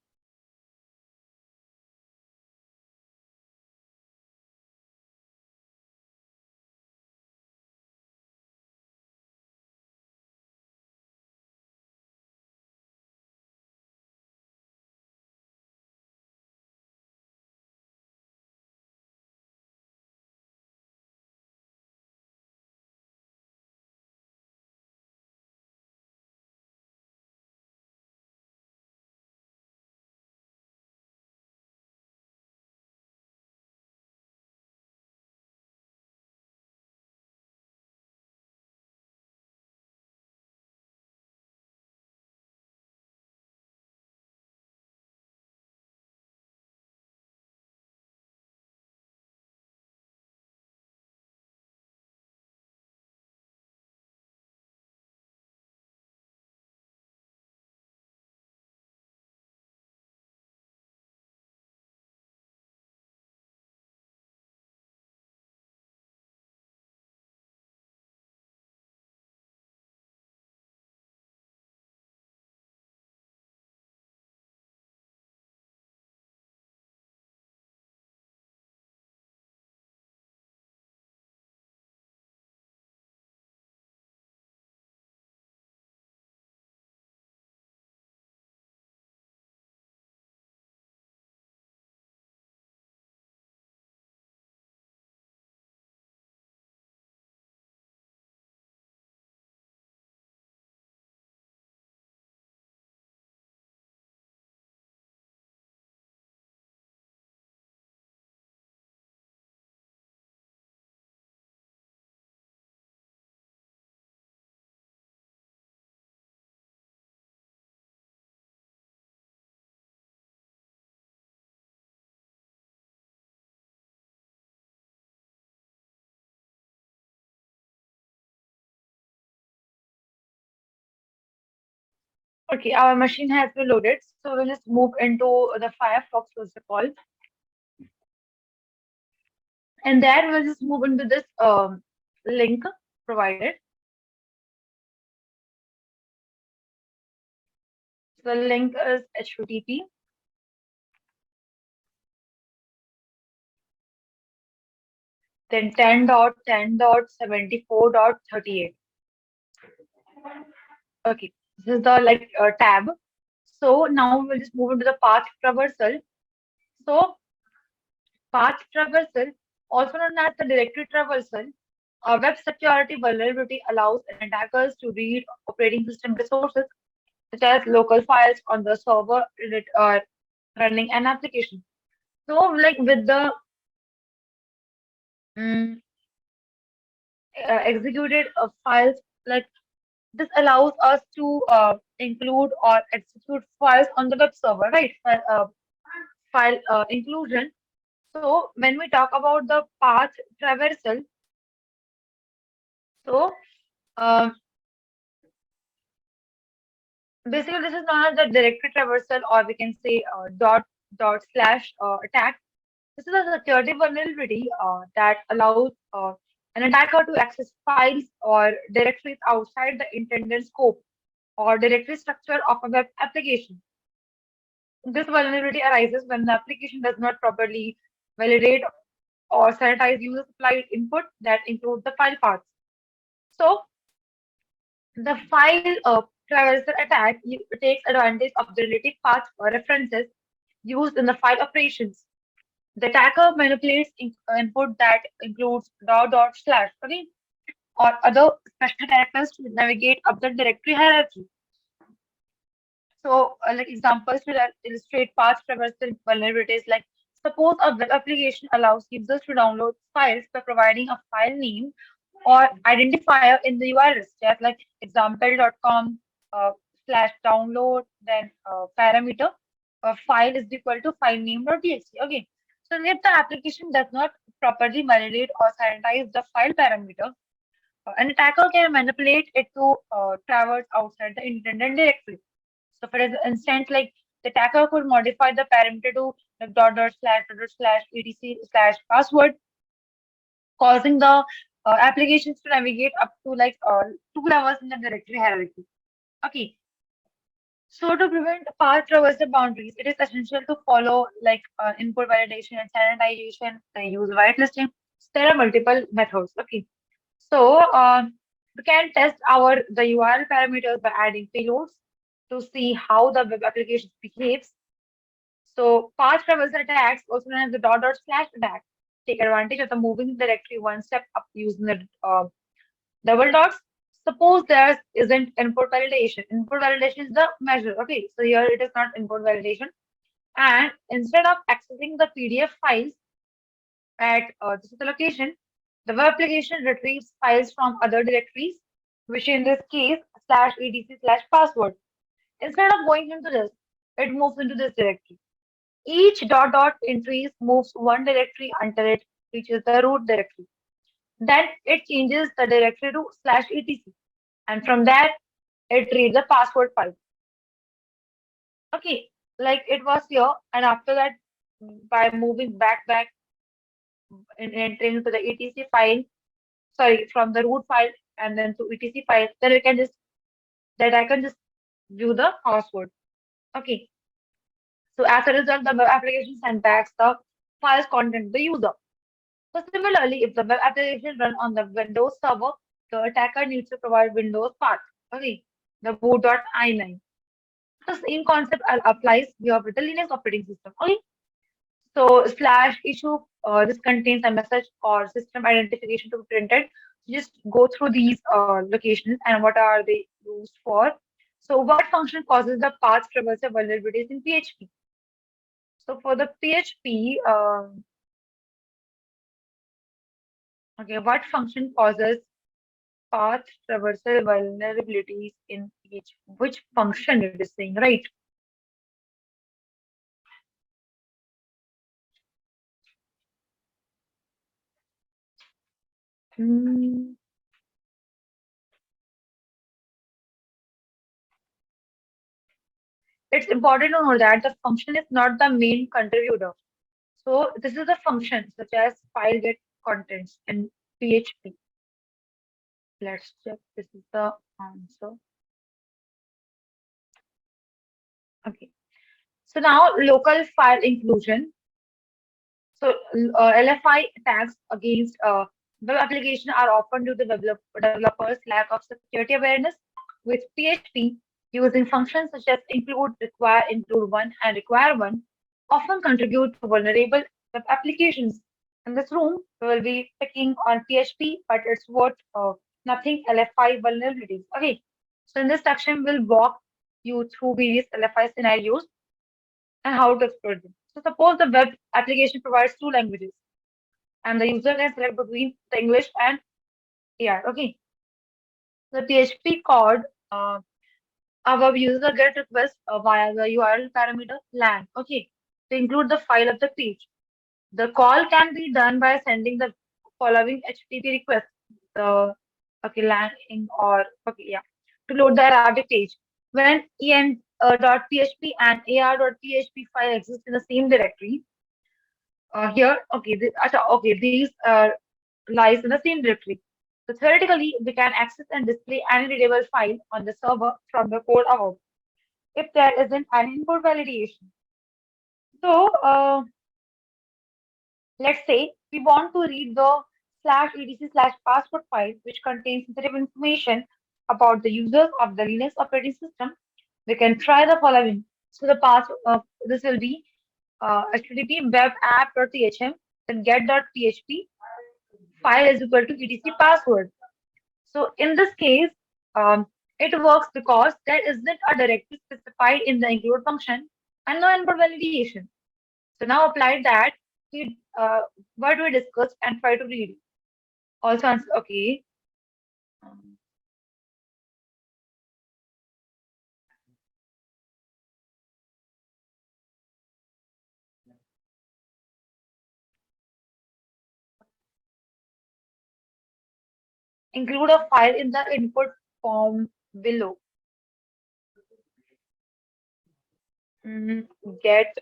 Okay, our machine has been loaded, so we'll just move into the Firefox first of all, and then we'll just move into this link provided. So the link is http then 10.10.74.38. Okay, this is the like tab. So now we'll just move into the path traversal. So path traversal, also known as the directory traversal, a web security vulnerability allows attackers to read operating system resources such as local files on the server running an application. So, like with the mm, executed files, like this allows us to include or execute files on the web server, right? File inclusion. So, when we talk about the path traversal, so um, basically this is known as the directory traversal, or we can say dot slash attack. This is a security vulnerability that allows an attacker to access files or directories outside the intended scope or directory structure of a web application. This vulnerability arises when the application does not properly validate or sanitize user supplied input that include the file paths. So, the file traversal attack takes advantage of the relative path or references used in the file operations. The attacker manipulates input that includes dot slash, okay, or other special characters to navigate up the directory hierarchy. So, like examples to illustrate path traversal vulnerabilities, like suppose a web application allows users to download files by providing a file name or identifier in the URL, just like example.com slash download, then parameter file is equal to file name.txt. Okay. So if the application does not properly validate or sanitize the file parameter, an attacker can manipulate it to traverse outside the intended directory. So for instance, like the attacker could modify the parameter to like dot slash etc slash password, causing the applications to navigate up to like two levels in the directory hierarchy. Okay. So to prevent path traversal boundaries, it is essential to follow like input validation and sanitization, use whitelisting. There are multiple methods. Okay. So we can test our the URL parameters by adding payloads to see how the web application behaves. So path traversal attacks, also known as the dot slash attack, take advantage of the moving directory one step up using the double dots. Suppose there isn't input validation. Input validation is the measure. Okay, so here it is not input validation. And instead of accessing the PDF files at this is the location, the web application retrieves files from other directories, which in this case slash etc slash password. Instead of going into this, it moves into this directory. Each dot dot entries moves one directory until it reaches the root directory. Then it changes the directory to slash etc. And from that, it reads the password file. Okay, like it was here, and after that, by moving back and entering to the etc file, sorry, from the root file and then to etc file, then we can just that I can just view the password. Okay, so as a result, the web application sends back the file's content to the user. So similarly, if the web application run on the Windows server, the attacker needs to provide Windows path. Okay, the boot.inine. The same concept applies here with the Linux operating system. Okay, so slash issue, this contains a message or system identification to be printed. Just go through these locations and what are they used for. So what function causes the path traversal vulnerabilities in PHP? So for the PHP, okay, what function causes path traversal vulnerabilities in PHP? Which function it is saying, right? Hmm, It's important to know that the function is not the main contributor. So this is a function such as file get contents in PHP. Let's check. This is the answer. Okay. So now local file inclusion. So LFI attacks against web application are often due to developers' lack of security awareness. With PHP, using functions such as include, require, include one, and require one, often contribute to vulnerable web applications. In this room, we will be picking on PHP, but it's what nothing LFI vulnerabilities. Okay, so in this section, we'll walk you through various LFI scenarios and how to exploit them. So suppose the web application provides two languages and the user can select between the English and AR. Okay. The PHP code, our user get request via the URL parameter lang. Okay. To include the file of the page. The call can be done by sending the following HTTP request. The okay lang or okay yeah to load the Arabic page. When en.php and ar.php file exist in the same directory, here, okay, okay, these lies in the same directory. So theoretically, we can access and display any readable file on the server from the code above if there isn't an input validation. So let's say we want to read the /etc/password file, which contains sensitive information about the users of the Linux operating system. We can try the following. So the pass this will be http web app.thm, then get.php file is equal to etc password. So in this case, it works because there isn't a directory specified in the include function and no input validation. So now apply that we what we discussed and try to read. Also answer okay. um, Include a file in the input form below. Mm, get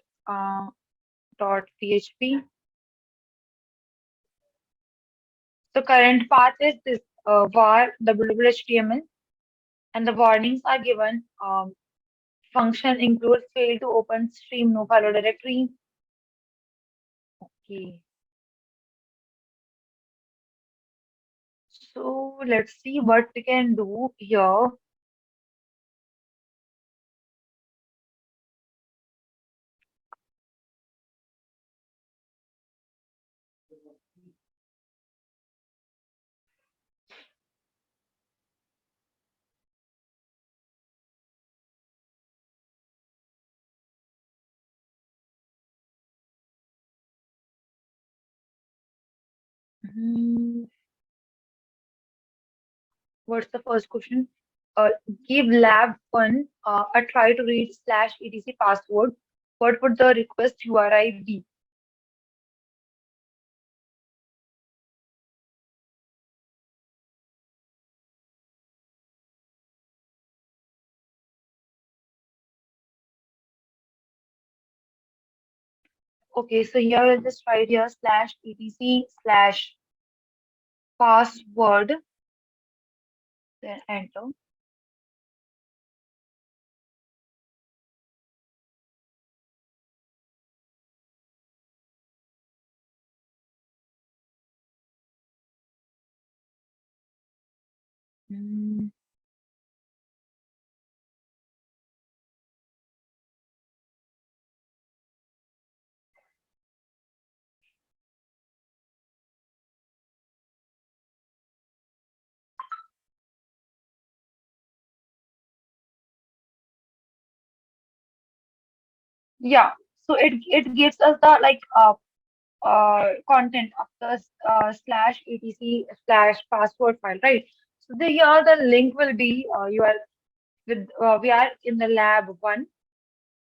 dot php. The current path is this var www.html and the warnings are given. Function include fail to open stream no follow directory. Okay. So let's see what we can do here. Hmm, what's the first question? Uh, Give lab one a try to read /etc password. What would the request URI be? Okay, so here we'll just write here /etc/password, then enter. Hmm, yeah, so it gives us the content of the /etc/password file, right? So the here the link will be you are with we are in the lab one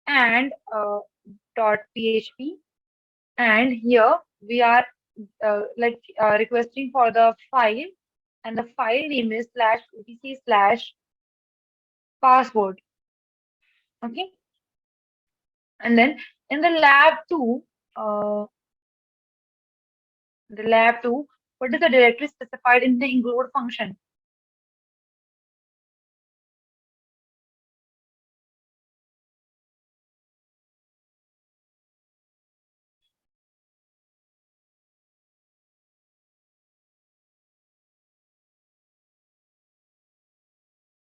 and .php, and here we are requesting for the file, and the file name is /etc/password. Okay. And then in uh, the lab two, what is the directory specified in the include function?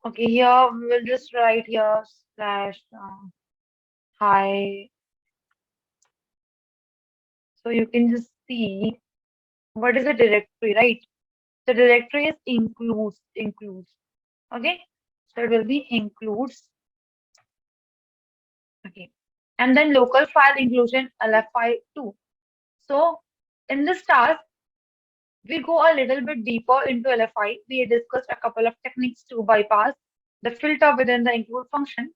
Okay, here we will just write here slash hi, so you can just see what is the directory, right? The directory is includes. Okay, so it will be includes. Okay, and then local file inclusion LFI2. So in this task, we go a little bit deeper into LFI. We discussed a couple of techniques to bypass the filter within the include function.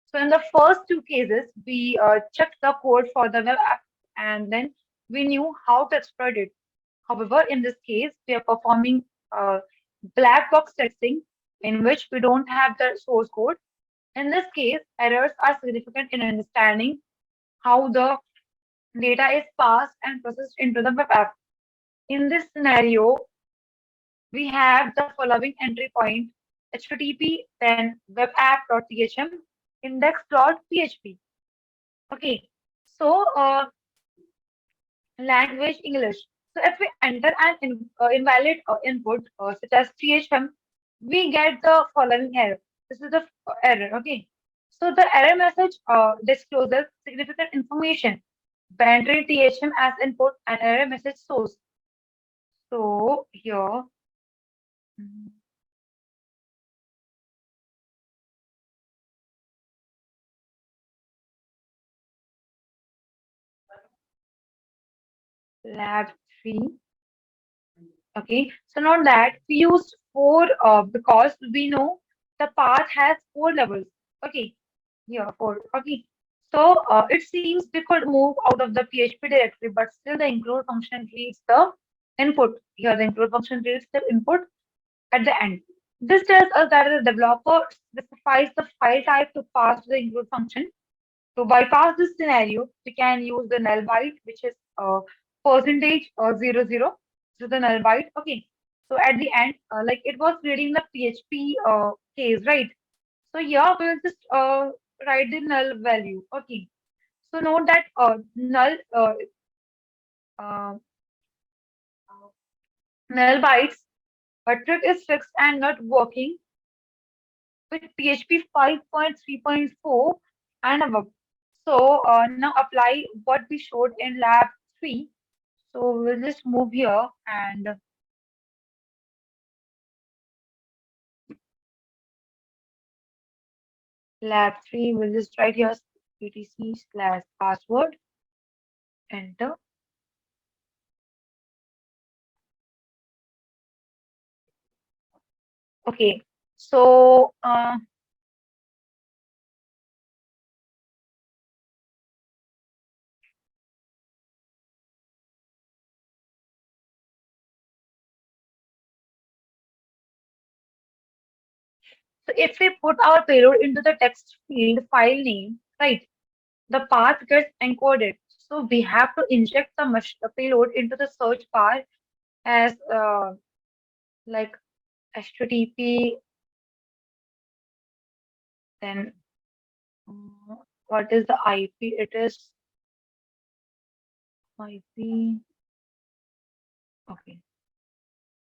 So in the first two cases, we checked the code for the web app and then we knew how to exploit it. However, in this case, we are performing uh, black box testing in which we don't have the source code. In this case, errors are significant in understanding how the data is passed and processed into the web app. In this scenario, we have the following entry point: HTTP, then webapp.thm, index.php. Okay, so language English. So if we enter an invalid input such as thm, we get the following error. This is the error. Okay, so the error message discloses significant information. Entering thm as input and error message source. So here, mm, lab 3. Okay, so now that we used four because we know the path has four levels. Okay, here four. Okay, so it seems we could move out of the PHP directory, but still the include function reads the input. Here the include function reads the input at the end. This tells us that the developer specifies the file type to pass to the include function. To bypass this scenario, we can use the null byte, which is percentage 00. So the null byte. Okay. So at the end, like it was reading the PHP case, right? So here we'll just write the null value. Okay. So note that uh, null bytes, a trick is fixed and not working with PHP 5.3.4 and above. So now apply what we showed in lab 3. So we'll just move here and lab 3, we'll just write here etc slash password, enter. Okay, so if we put our payload into the text field file name, right, the path gets encoded. So we have to inject the payload into the search bar as like HTTP, then what is the IP? It is IP. Okay,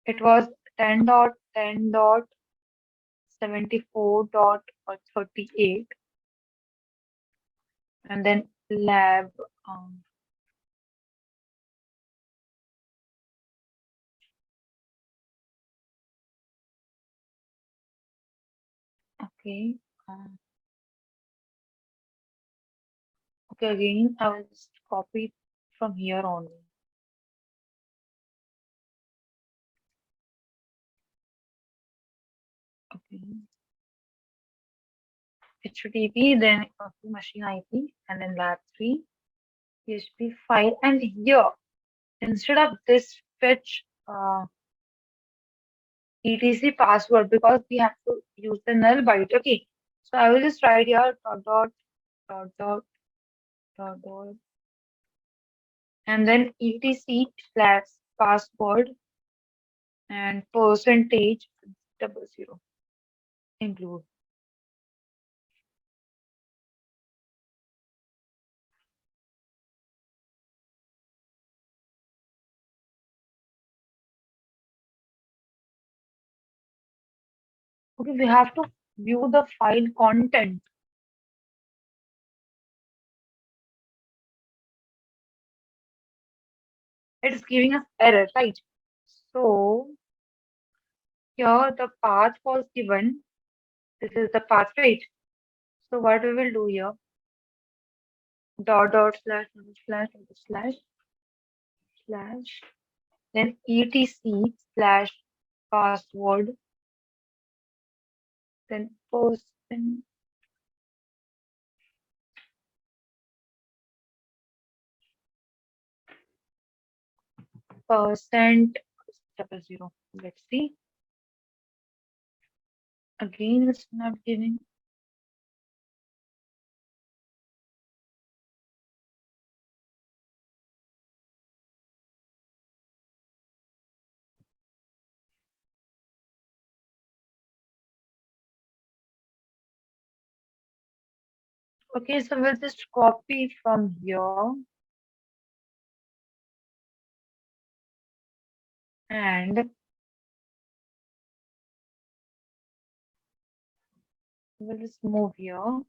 it was 10.10.74.38, and then lab. Um, okay. Um, okay. Again, I will just copy from here only. Okay. HTTP, then machine IP, and then lab 3, PHP file, and here instead of this fetch etc password because we have to use the null byte. Okay, so I will just write here dot dot dot dot dot dot, and then etc slash password and percentage 00 include. Okay, we have to view the file content. It is giving us error, right? So here the path was given. This is the path, right? So what we will do here, dot dot slash slash slash slash, then etc slash password, then percent 00. Let's see. Again, it's not giving. Okay, so we'll just copy from here and we'll just move here.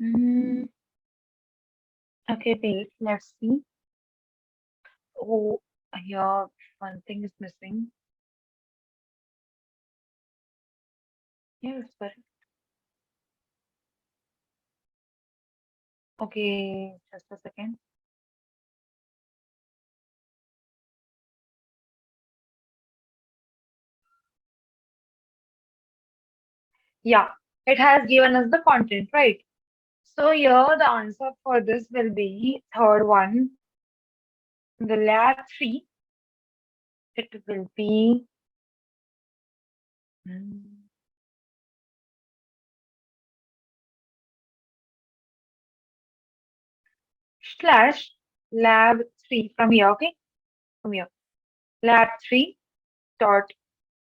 Mm, okay, wait, let's see. Oh, here one thing is missing. Yes, but okay, just a second. Yeah, it has given us the content, right? So here the answer for this will be third one, the lab 3. It will be mm, slash lab 3 from here, okay? From here. Lab 3 dot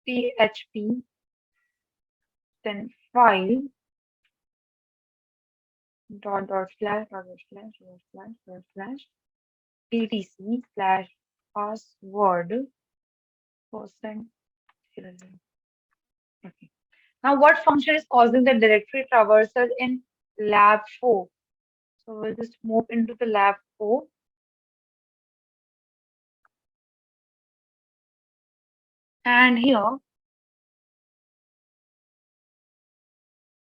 php, then file dot slash etc slash password percent. Okay. Now, what function is causing the directory traversal in lab 4? So we'll just move into the lab 4. And here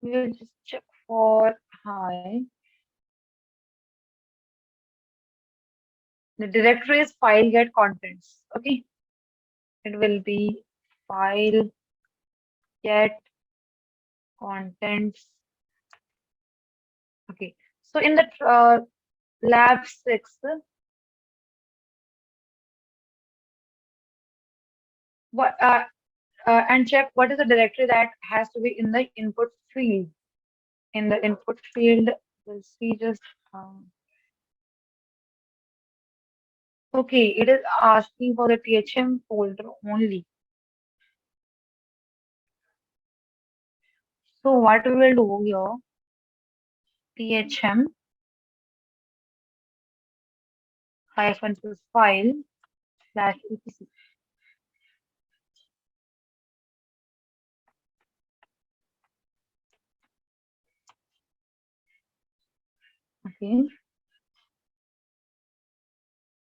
we'll just check for hi. The directory is file get contents. Okay. It will be file get contents. Okay. So in the lab 6, what and check what is the directory that has to be in the input field. In the input field, we'll see just okay, it is asking for the THM folder only. So what we will do here, THM hyphen file slash etc. Okay,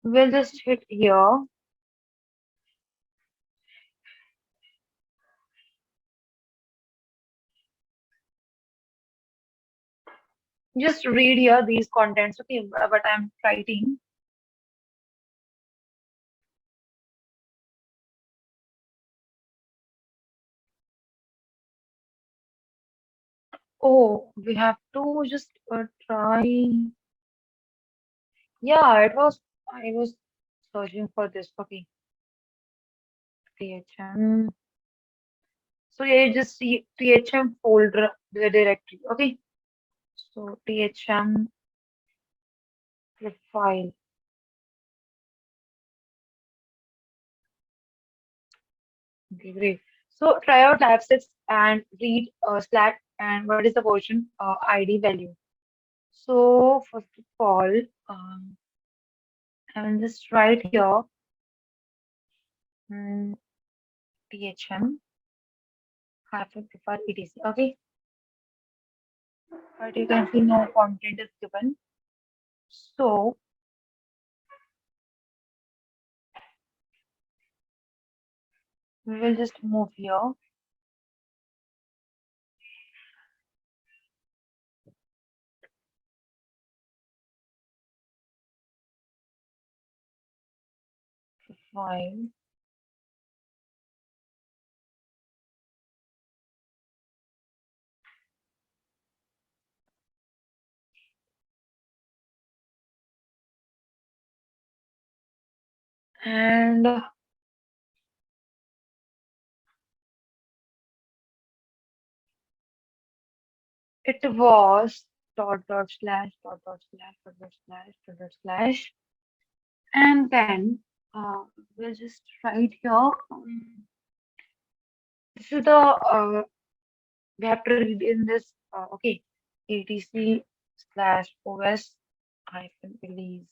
we'll just hit here. Just read here these contents. Okay, but I'm writing. Oh, we have to just try. Yeah, it was. I was searching for this. Okay, THM. So yeah, you just see THM folder, the directory. Okay, so THM profile. Okay, great. So try out lab 6 and read Slack and what is the version ID value. So first of all, um, I will just write here mm, THM hyphen profile etc. Okay, but you can see no content is given. So we will just move here. File and it was dot slash dot dot slash dot dot slash dot dot slash and then we'll just write here. This is the we have to read in this okay etc slash os hyphen release.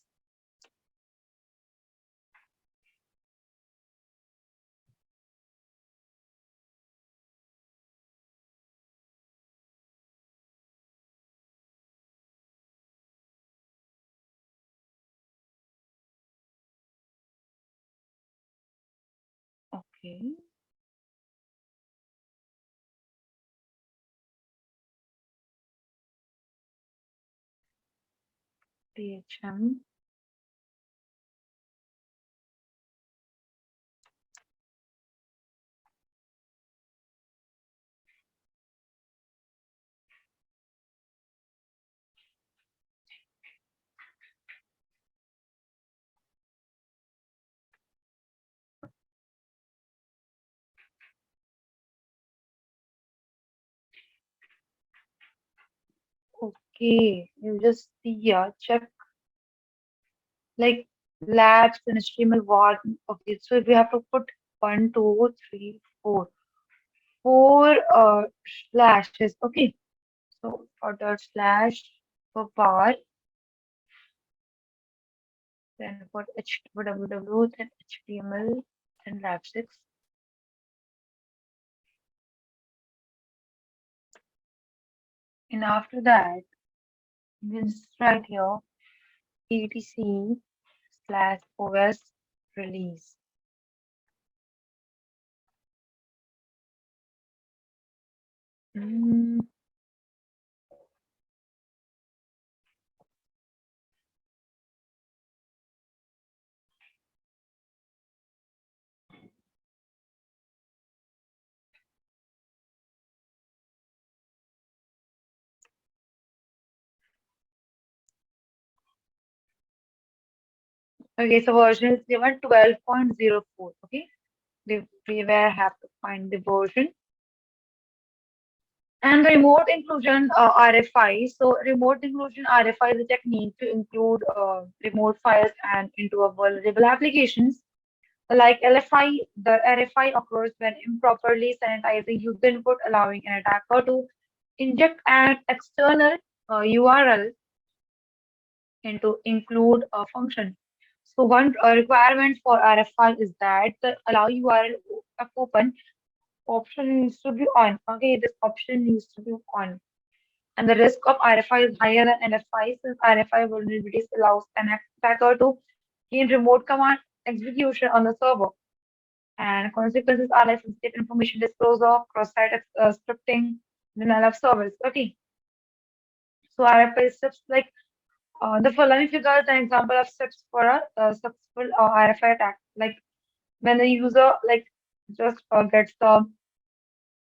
Okay, thm. Okay, you just see here check like labs and HTML one. Okay, so we have to put one, two, three, four, four slashes. Okay, so dot slash for bar, then for www, then HTML, then lab 6. And after that, we'll just write here etc slash os release. Mm, okay, so version is given 12.04. Okay, we will have to find the version. And the remote inclusion RFI. So remote inclusion RFI is a technique to include remote files and into a vulnerable applications. Like LFI, the RFI occurs when improperly sanitizing user input, allowing an attacker to inject an external URL into include a function. So one requirement for RFI is that the allow URL open option needs to be on. Okay, this option needs to be on. And the risk of RFI is higher than NFI since RFI vulnerabilities allows an attacker to gain remote command execution on the server. And consequences are like sensitive information disclosure, cross-site scripting, denial of service. Okay, so RFI steps like the following figure is an example of steps for a successful RFI attack. Like when the user like just gets the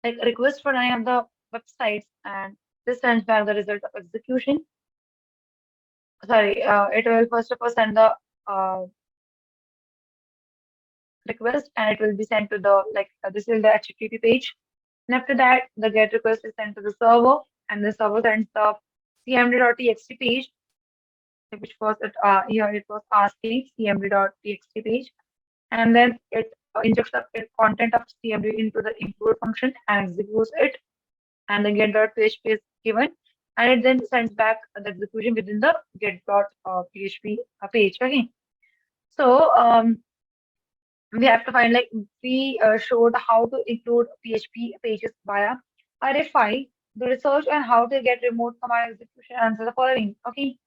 like request for any of the websites and this sends back the result of execution. sorry, it will first of all send the uh, request and it will be sent to the this is the HTTP page. And after that, the GET request is sent to the server, and the server sends the cmd.txt page, which was here it was asking cmd.txt page, and then it injects the content of cmd into the include function and executes it, and the get.php is given, and it then sends back the execution within the get.php page. Okay, so we have to find like we showed how to include PHP pages via RFI, the research and how to get remote command execution answer the following. Okay,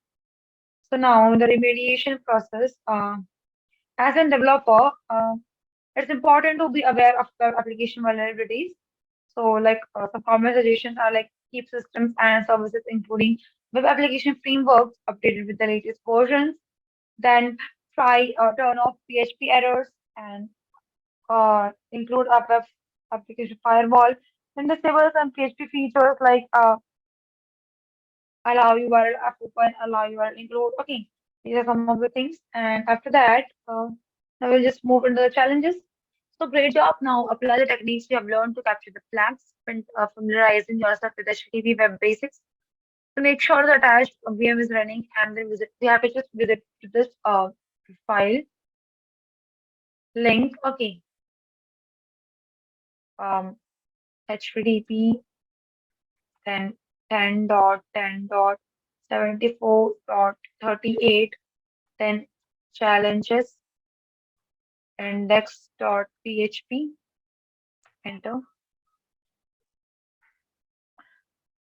so now the remediation process. As a developer, it's important to be aware of the application vulnerabilities. So like some common suggestions are like keep systems and services including web application frameworks updated with the latest versions. Then try turn off PHP errors and include a web application firewall. Then disable some PHP features like allow URL app open, allow URL include. Okay, these are some of the things. And after that, I will just move into the challenges. So great job. Now apply the techniques you have learned to capture the flags and familiarizing yourself with HTTP web basics. To make sure the attached VM is running, and then we have to just visit to this file link. Okay, um, HTTP then 10.10.74.38, then challenges index.php, enter.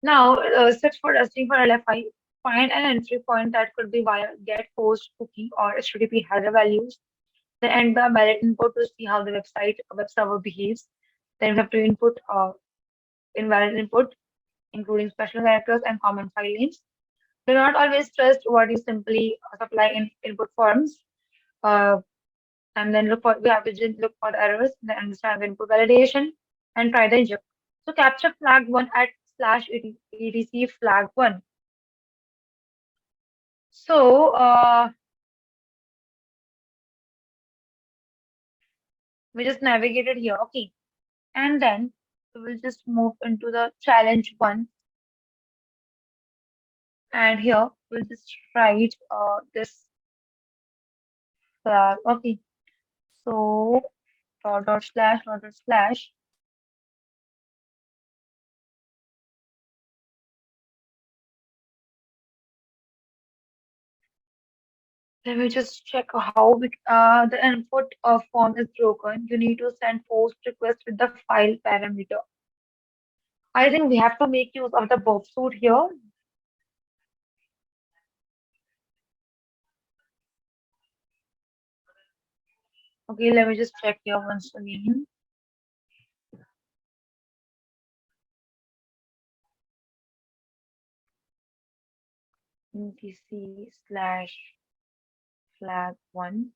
Now, search for testing for LFI. Find an entry point that could be via get post cookie or HTTP header values. Then enter the valid input to see how the web server behaves. Then we have to input invalid input, including special characters and common file names. Do not always trust what you simply supply in input forms. Uh, and then we have to just look for the errors, then understand the input validation, and try the inject. So capture flag one at slash etc flag one. So we just navigated here, okay, and then we will just move into the challenge one, and here we'll just write this flag, okay. So dot slash. Let me just check how the input form is broken. You need to send post request with the file parameter. I think we have to make use of the verb suit here. Okay, let me just check here once again. UTC slash flag one.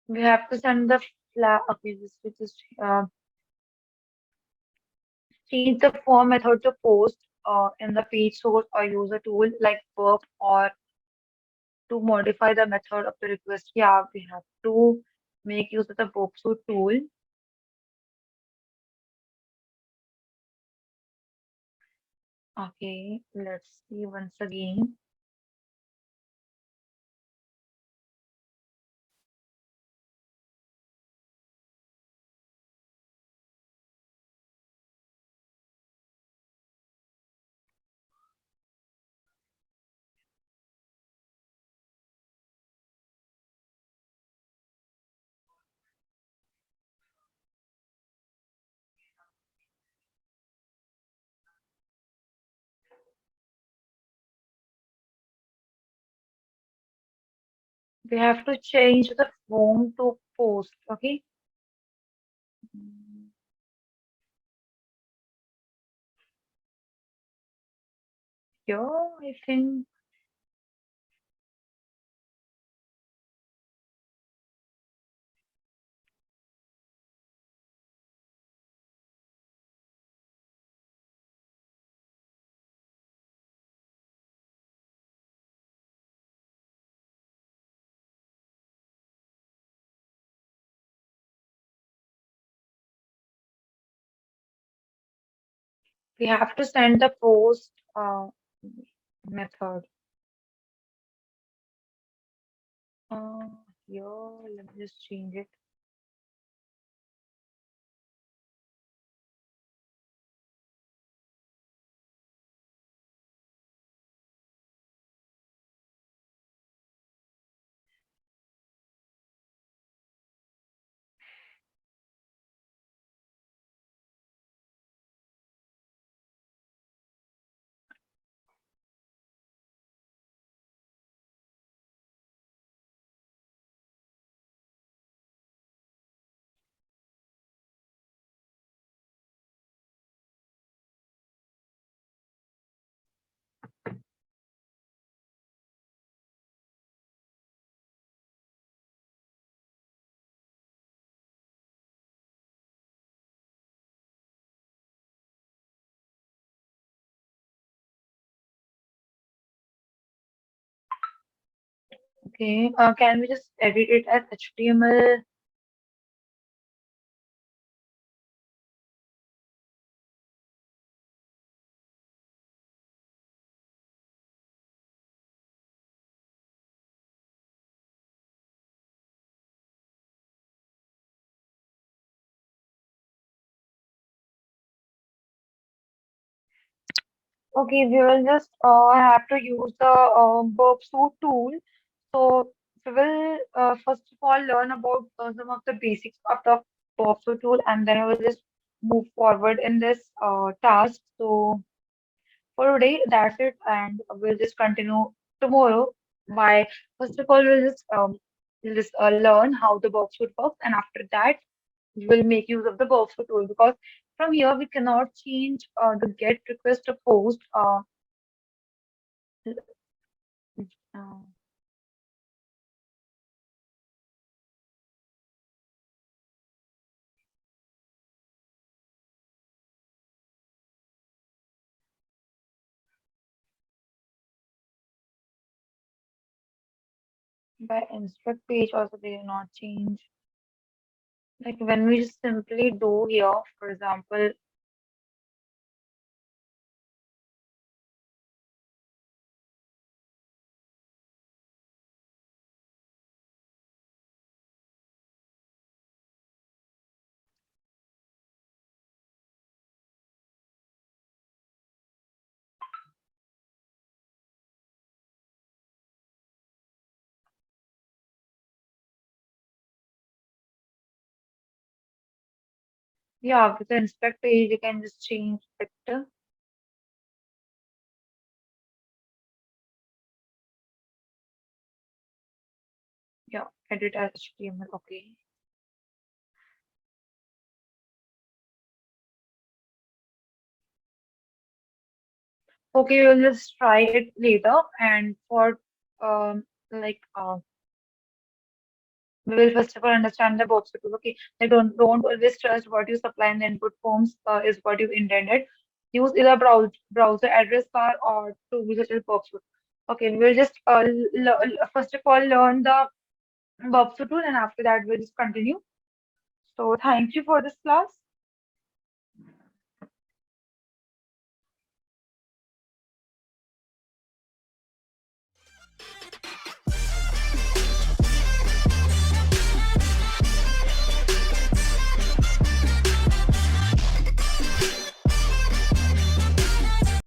We have to send the flag. Okay, this we just change the form method to post in the page source or use a tool like verb or to modify the method of the request. Yeah, we have to make use of the verb suit tool. Okay, let's see once again. We have to change the form to post. Okay. Mm, yeah, I think we have to send the post method. Uh, yeah, let me just change it. Okay. Can we just edit it as HTML? Okay, we will just have to use the verb suit tool. So we will first of all learn about some of the basics of the verb suit tool, and then we will just move forward in this task. So for today, that's it, and we'll just continue tomorrow by first of all we'll just learn how the verb suit works, and after that we will make use of the verb suit tool because from here we cannot change the get request to post uh, by inspect page also they do not change. Like when we just simply do here, for example, yeah, with the inspect page you can just change it. Yeah, edit as HTML. Okay. Okay, we'll just try it later. And for like we will first of all understand the box tool. Okay, they don't always trust what you supply in the input forms is what you intended. Use either browser address bar or tools such as box tool. Okay, we'll just first of all learn the box tool, and after that we'll just continue. So thank you for this class.